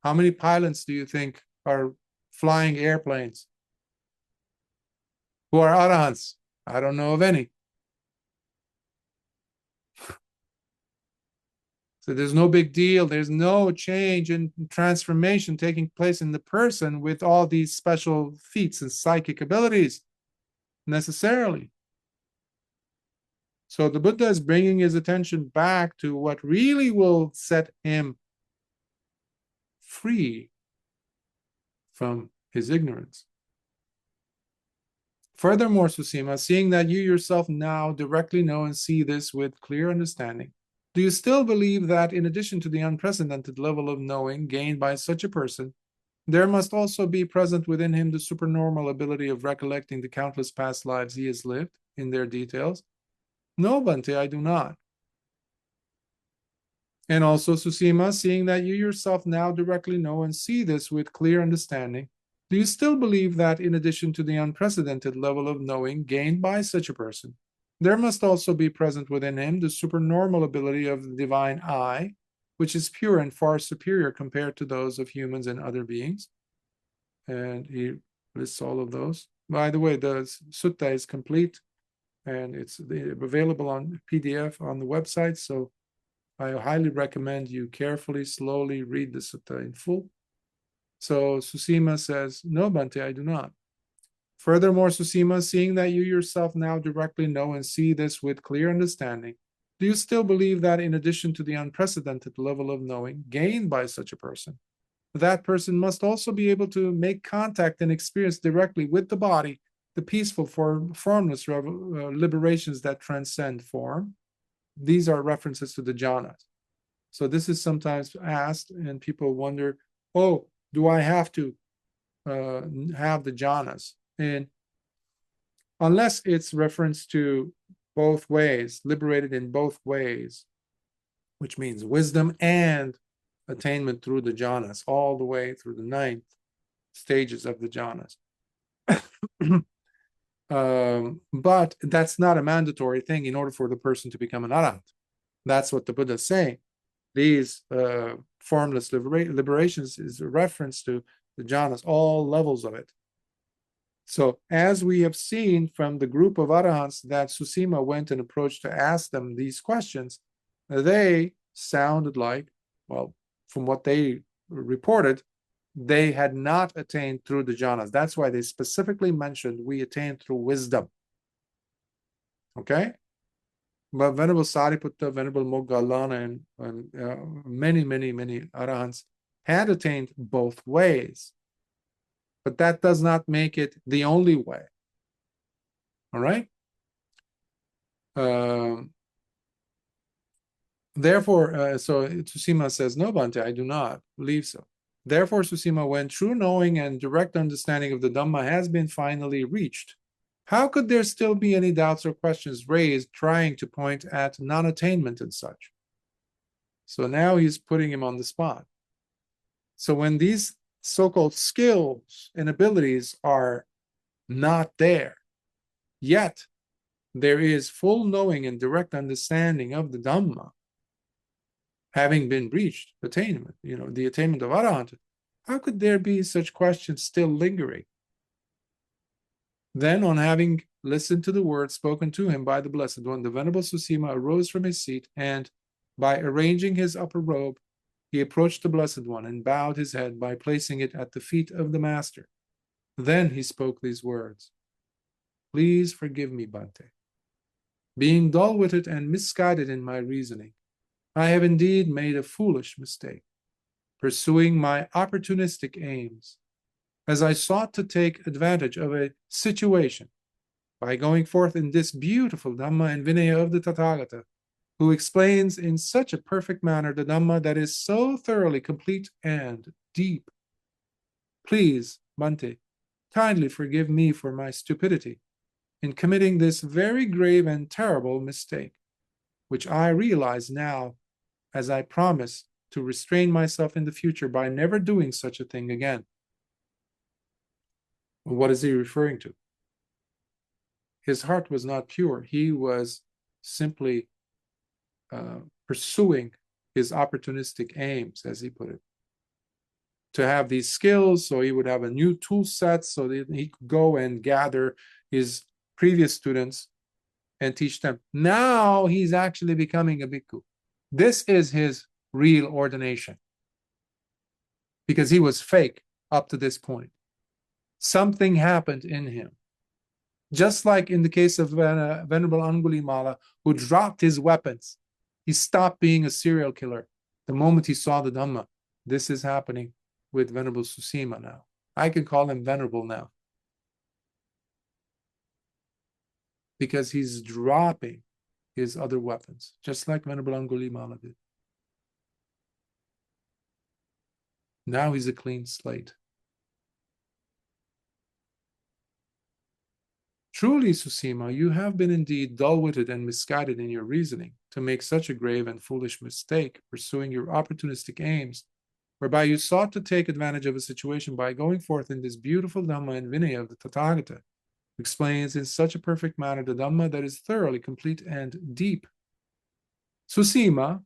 How many pilots do you think are flying airplanes who are Arahants? I don't know of any. So there's no big deal. There's no change in transformation taking place in the person with all these special feats and psychic abilities necessarily. So the Buddha is bringing his attention back to what really will set him free from his ignorance. Furthermore, Susīma, seeing that you yourself now directly know and see this with clear understanding, do you still believe that in addition to the unprecedented level of knowing gained by such a person, there must also be present within him the supernormal ability of recollecting the countless past lives he has lived in their details? No, Bhante, I do not. And also, Susīma, seeing that you yourself now directly know and see this with clear understanding, do you still believe that in addition to the unprecedented level of knowing gained by such a person, there must also be present within him the supernormal ability of the divine I, which is pure and far superior compared to those of humans and other beings. And he lists all of those. By the way, the sutta is complete and it's available on PDF on the website. So I highly recommend you carefully, slowly read the sutta in full. So Susīma says, no, Bhante, I do not. Furthermore, Susīma, seeing that you yourself now directly know and see this with clear understanding, do you still believe that in addition to the unprecedented level of knowing gained by such a person, that person must also be able to make contact and experience directly with the body the peaceful, formless liberations that transcend form? These are references to the jhanas. So this is sometimes asked, and people wonder, oh, do I have to have the jhanas? And unless it's reference to both ways, liberated in both ways, which means wisdom and attainment through the jhanas, all the way through the 9 stages of the jhanas. But that's not a mandatory thing in order for the person to become an arahant. That's what the Buddha is saying. These formless liberations is a reference to the jhanas, all levels of it. So as we have seen from the group of arahants that Susīma went and approached to ask them these questions, they sounded like, well, from what they reported, they had not attained through the jhanas. That's why they specifically mentioned we attained through wisdom. Okay? But Venerable Sariputta, Venerable Moggallana, and many arahants had attained both ways. But that does not make it the only way. All right? Therefore, so Susīma says, no, Bhante, I do not believe so. Therefore, Susīma, when true knowing and direct understanding of the Dhamma has been finally reached, how could there still be any doubts or questions raised trying to point at non-attainment and such? So now he's putting him on the spot. So when these so-called skills and abilities are not there, yet there is full knowing and direct understanding of the Dhamma, having been reached, attainment, the attainment of Arahanthood, how could there be such questions still lingering? Then, on having listened to the words spoken to him by the Blessed One, the Venerable Susīma arose from his seat and, by arranging his upper robe, he approached the Blessed One and bowed his head by placing it at the feet of the Master. Then he spoke these words, "Please forgive me, Bhante. Being dull-witted and misguided in my reasoning, I have indeed made a foolish mistake, pursuing my opportunistic aims, as I sought to take advantage of a situation by going forth in this beautiful Dhamma and Vinaya of the Tathagata, who explains in such a perfect manner the Dhamma that is so thoroughly complete and deep. Please, Bhante, kindly forgive me for my stupidity in committing this very grave and terrible mistake, which I realize now, as I promise to restrain myself in the future by never doing such a thing again." What is he referring to? His heart was not pure. He was simply pursuing his opportunistic aims, as he put it, to have these skills so he would have a new tool set so that he could go and gather his previous students and teach them. Now he's actually becoming a bhikkhu. This is his real ordination, because he was fake up to this point. Something happened in him. Just like in the case of Venerable Angulimala, who dropped his weapons. He stopped being a serial killer the moment he saw the Dhamma. This is happening with Venerable Susīma now. I can call him Venerable now, because he's dropping his other weapons, just like Venerable Angulimala did. Now he's a clean slate. Truly, Susīma, you have been indeed dull-witted and misguided in your reasoning to make such a grave and foolish mistake, pursuing your opportunistic aims, whereby you sought to take advantage of a situation by going forth in this beautiful Dhamma and Vinaya of the Tathagata, explains in such a perfect manner the Dhamma that is thoroughly complete and deep. Susīma,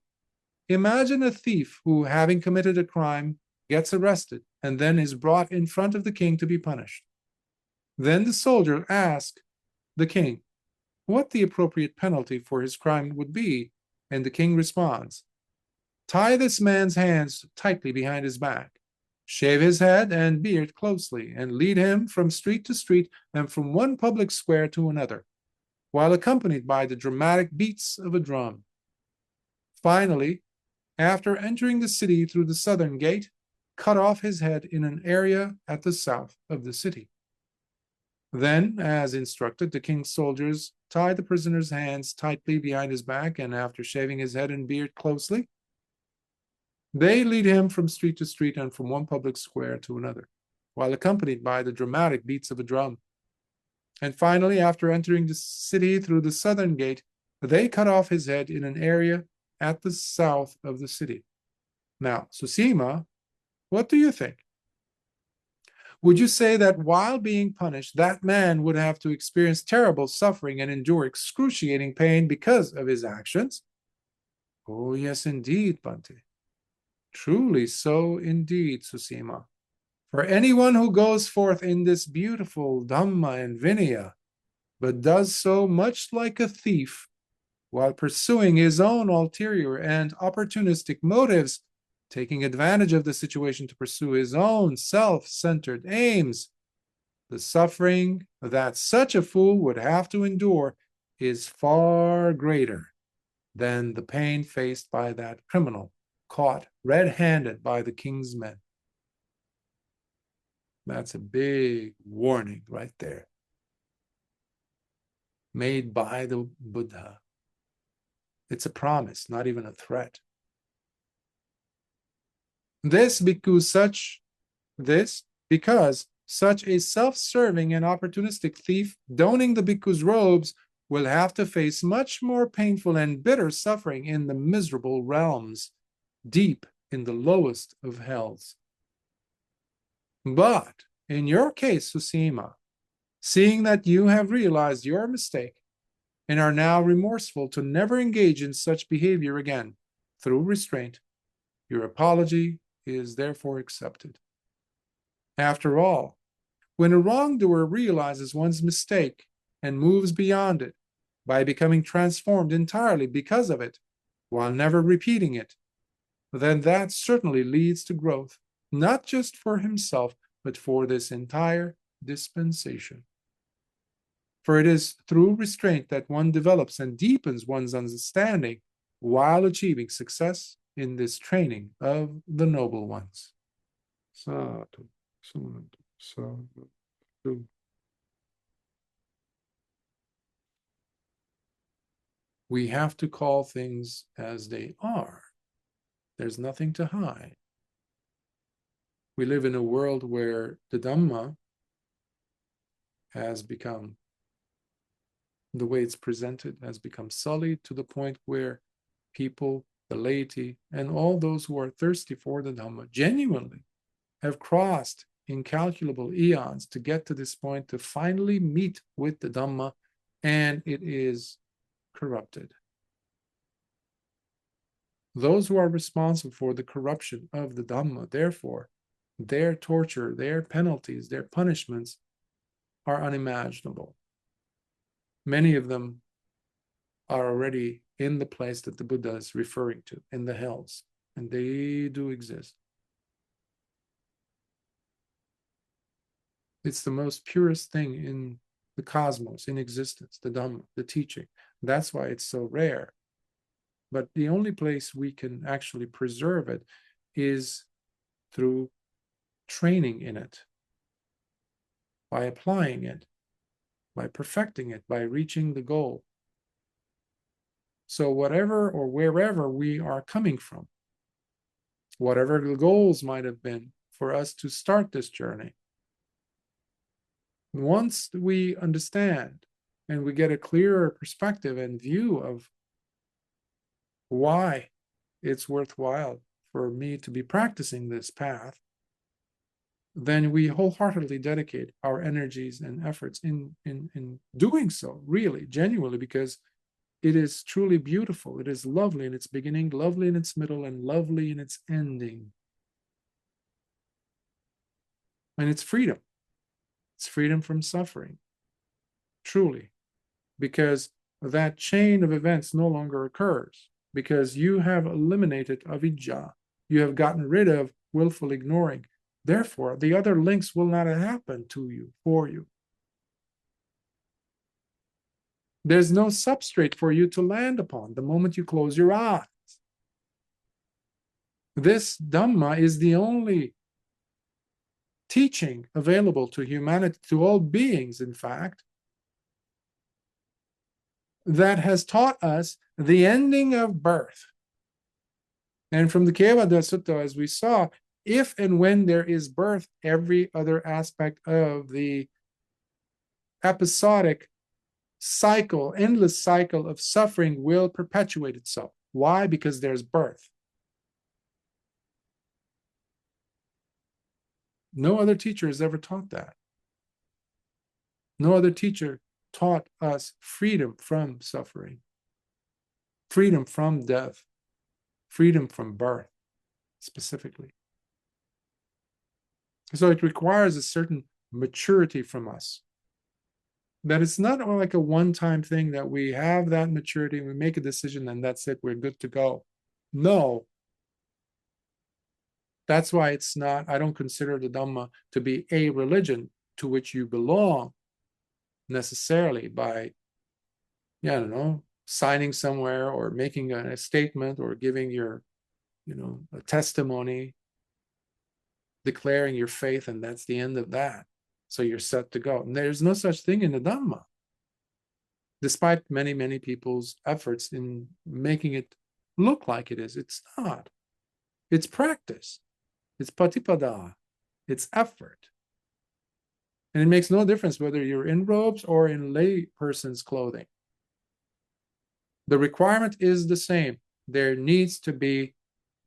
imagine a thief who, having committed a crime, gets arrested and then is brought in front of the king to be punished. Then the soldier asks the king what the appropriate penalty for his crime would be, and the king responds, "Tie this man's hands tightly behind his back, shave his head and beard closely, and lead him from street to street and from one public square to another, while accompanied by the dramatic beats of a drum. Finally, after entering the city through the southern gate, cut off his head in an area at the south of the city." Then, as instructed, the king's soldiers tie the prisoner's hands tightly behind his back, and after shaving his head and beard closely, they lead him from street to street and from one public square to another, while accompanied by the dramatic beats of a drum. And finally, after entering the city through the southern gate, they cut off his head in an area at the south of the city. Now, Susīma, what do you think? Would you say that while being punished, that man would have to experience terrible suffering and endure excruciating pain because of his actions? Oh, yes, indeed, Bhante. Truly so indeed, Susīma. For anyone who goes forth in this beautiful Dhamma and Vinaya, but does so much like a thief, while pursuing his own ulterior and opportunistic motives, taking advantage of the situation to pursue his own self-centered aims, the suffering that such a fool would have to endure is far greater than the pain faced by that criminal caught red-handed by the king's men. That's a big warning right there, made by the Buddha. It's a promise, not even a threat. This because such a self-serving and opportunistic thief donning the bhikkhu's robes will have to face much more painful and bitter suffering in the miserable realms, deep in the lowest of hells. But in your case, Susīma, seeing that you have realized your mistake and are now remorseful to never engage in such behavior again through restraint, your apology is therefore accepted. After all, when a wrongdoer realizes one's mistake and moves beyond it by becoming transformed entirely because of it, while never repeating it, then that certainly leads to growth, not just for himself, but for this entire dispensation. For it is through restraint that one develops and deepens one's understanding while achieving success in this training of the noble ones. Sadhu, sadhu, sadhu. We have to call things as they are. There's nothing to hide. We live in a world where the Dhamma has become, the way it's presented, has become sullied to the point where people, the laity, and all those who are thirsty for the Dhamma genuinely have crossed incalculable eons to get to this point, to finally meet with the Dhamma, and it is corrupted. Those who are responsible for the corruption of the Dhamma, therefore, their torture, their penalties, their punishments are unimaginable. Many of them are already in the place that the Buddha is referring to, in the hells, and they do exist. It's the most purest thing in the cosmos, in existence, the Dhamma, the teaching. That's why it's so rare. But the only place we can actually preserve it is through training in it, by applying it, by perfecting it, by reaching the goal. So whatever or wherever we are coming from, whatever the goals might have been for us to start this journey, once we understand and we get a clearer perspective and view of why it's worthwhile for me to be practicing this path, then we wholeheartedly dedicate our energies and efforts in doing so, really, genuinely, because it is truly beautiful. It is lovely in its beginning, lovely in its middle, and lovely in its ending. And it's freedom. It's freedom from suffering, truly, because that chain of events no longer occurs, because you have eliminated avidya. You have gotten rid of willful ignoring. Therefore, the other links will not happen to you, for you. There's no substrate for you to land upon the moment you close your eyes. This Dhamma is the only teaching available to humanity, to all beings, in fact, that has taught us the ending of birth. And from the Kevada Sutta, as we saw, if and when there is birth, every other aspect of the episodic cycle, endless cycle of suffering will perpetuate itself. Why? Because there's birth. No other teacher has ever taught that. No other teacher taught us freedom from suffering, freedom from death, freedom from birth, specifically. So it requires a certain maturity from us. That it's not like a one-time thing that we have that maturity, we make a decision, and that's it, we're good to go. No. That's why it's not, I don't consider the Dhamma to be a religion to which you belong necessarily by, yeah, I don't know, signing somewhere or making a statement or giving your, a testimony, declaring your faith, and that's the end of that. So you're set to go. And there's no such thing in the Dhamma, despite many, many people's efforts in making it look like it is. It's not. It's practice. It's patipada. It's effort. And it makes no difference whether you're in robes or in lay person's clothing. The requirement is the same. There needs to be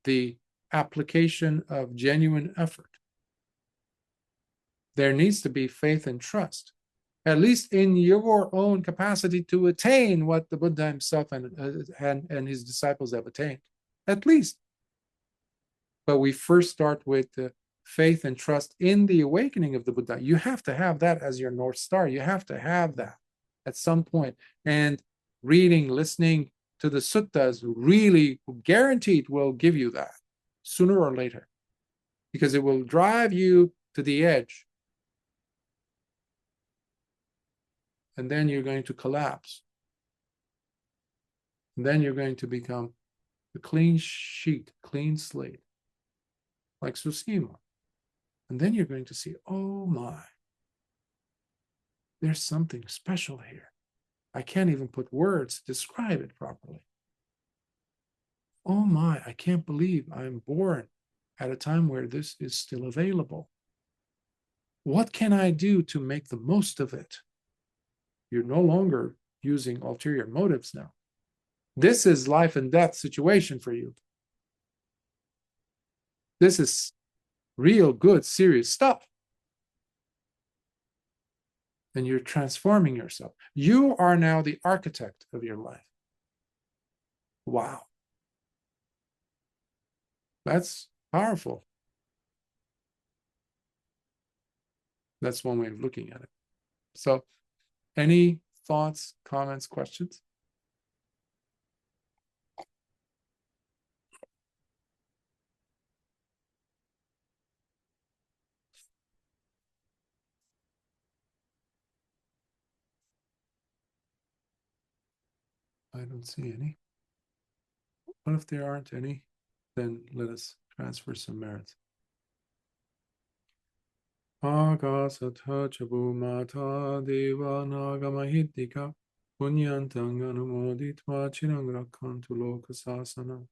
the application of genuine effort. There needs to be faith and trust, at least in your own capacity to attain what the Buddha himself and his disciples have attained, at least. But we first start with faith and trust in the awakening of the Buddha. You have to have that as your North Star. You have to have that at some point. And reading, listening to the suttas really guaranteed will give you that sooner or later, because it will drive you to the edge. And then you're going to collapse. And then you're going to become a clean sheet, clean slate, like Susīma. And then you're going to see, oh my, there's something special here. I can't even put words to describe it properly. Oh my, I can't believe I'm born at a time where this is still available. What can I do to make the most of it? You're no longer using ulterior motives now. This is life and death situation for you. This is real, good, serious stuff. And you're transforming yourself. You are now the architect of your life. Wow. That's powerful. That's one way of looking at it. So, any thoughts, comments, questions? I don't see any. What if there aren't any? Then let us transfer some merits. Akasatha chabumata deva nagamahittika punyantang anumoditva chirang rakhantu lokasasana.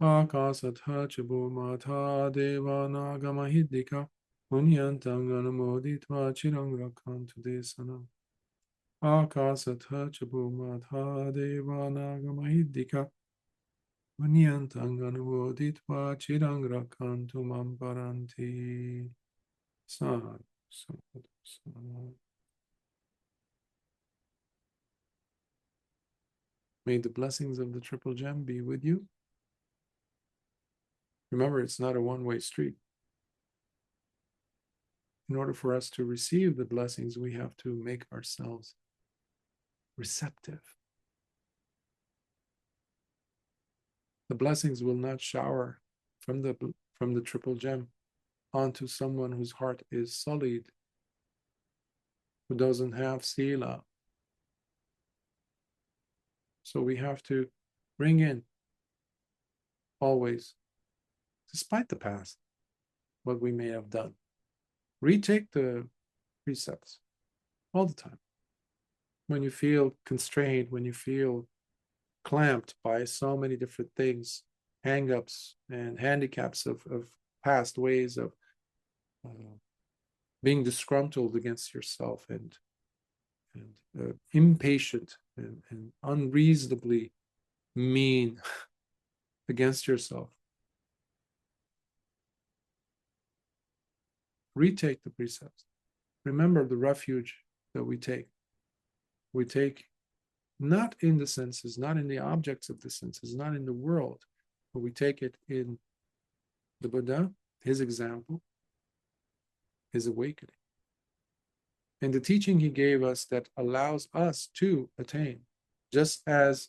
Akasatha chabumata deva nagamahittika punyantang anumoditva chirang rakhantu desana. Akasatha chabumata deva nagamahittika punyantang anumoditva chirang rakhantu mamparanti. Sadhu, sadhu, sadhu. May the blessings of the Triple Gem be with you. Remember, it's not a one-way street. In order for us to receive the blessings, we have to make ourselves receptive. The blessings will not shower from the Triple Gem onto someone whose heart is sullied, who doesn't have sila. So we have to bring in always, despite the past, what we may have done. Retake the precepts all the time. When you feel constrained, when you feel clamped by so many different things, hang-ups and handicaps of past ways of being disgruntled against yourself and impatient and unreasonably mean against yourself. Retake the precepts. Remember the refuge that we take. We take not in the senses, not in the objects of the senses, not in the world, but we take it in the Buddha, his example, his awakening. And the teaching he gave us that allows us to attain, just as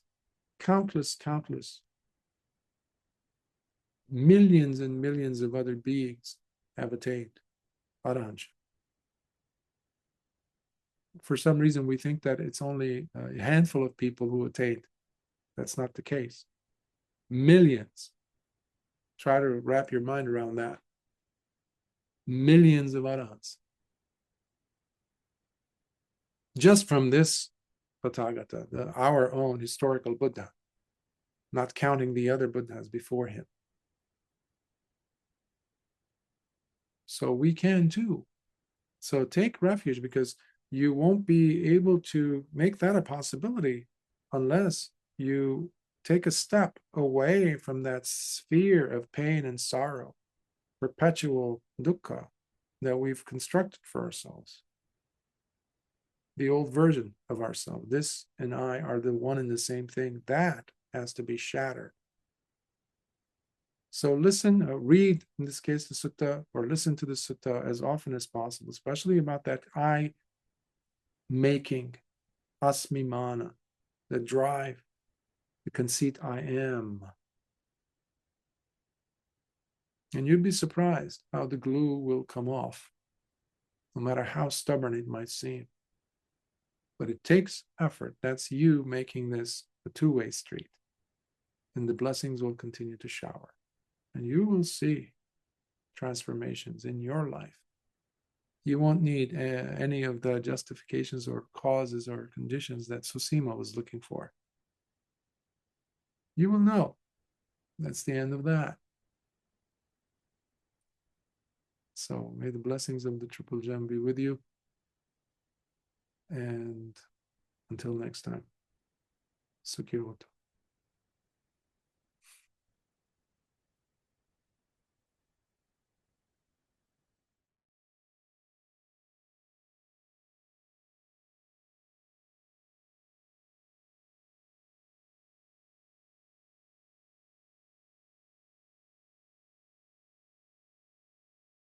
countless millions and millions of other beings have attained Arahantship. For some reason, we think that it's only a handful of people who attained. That's not the case. Millions. Try to wrap your mind around that. Millions of Arahants. Just from this Tathagata, our own historical Buddha, not counting the other Buddhas before him. So we can too. So take refuge, because you won't be able to make that a possibility unless you take a step away from that sphere of pain and sorrow, perpetual dukkha that we've constructed for ourselves. The old version of ourselves. This and I are the one and the same thing. That has to be shattered. So listen, read, in this case, the sutta, or listen to the sutta as often as possible, especially about that I making, asmimana, the drive, the conceit I am. And you'd be surprised how the glue will come off, no matter how stubborn it might seem. But it takes effort. That's you making this a two-way street. And the blessings will continue to shower. And you will see transformations in your life. You won't need any of the justifications or causes or conditions that Susīma was looking for. You will know. That's the end of that. So may the blessings of the Triple Gem be with you. And until next time, Sukhi Hotu.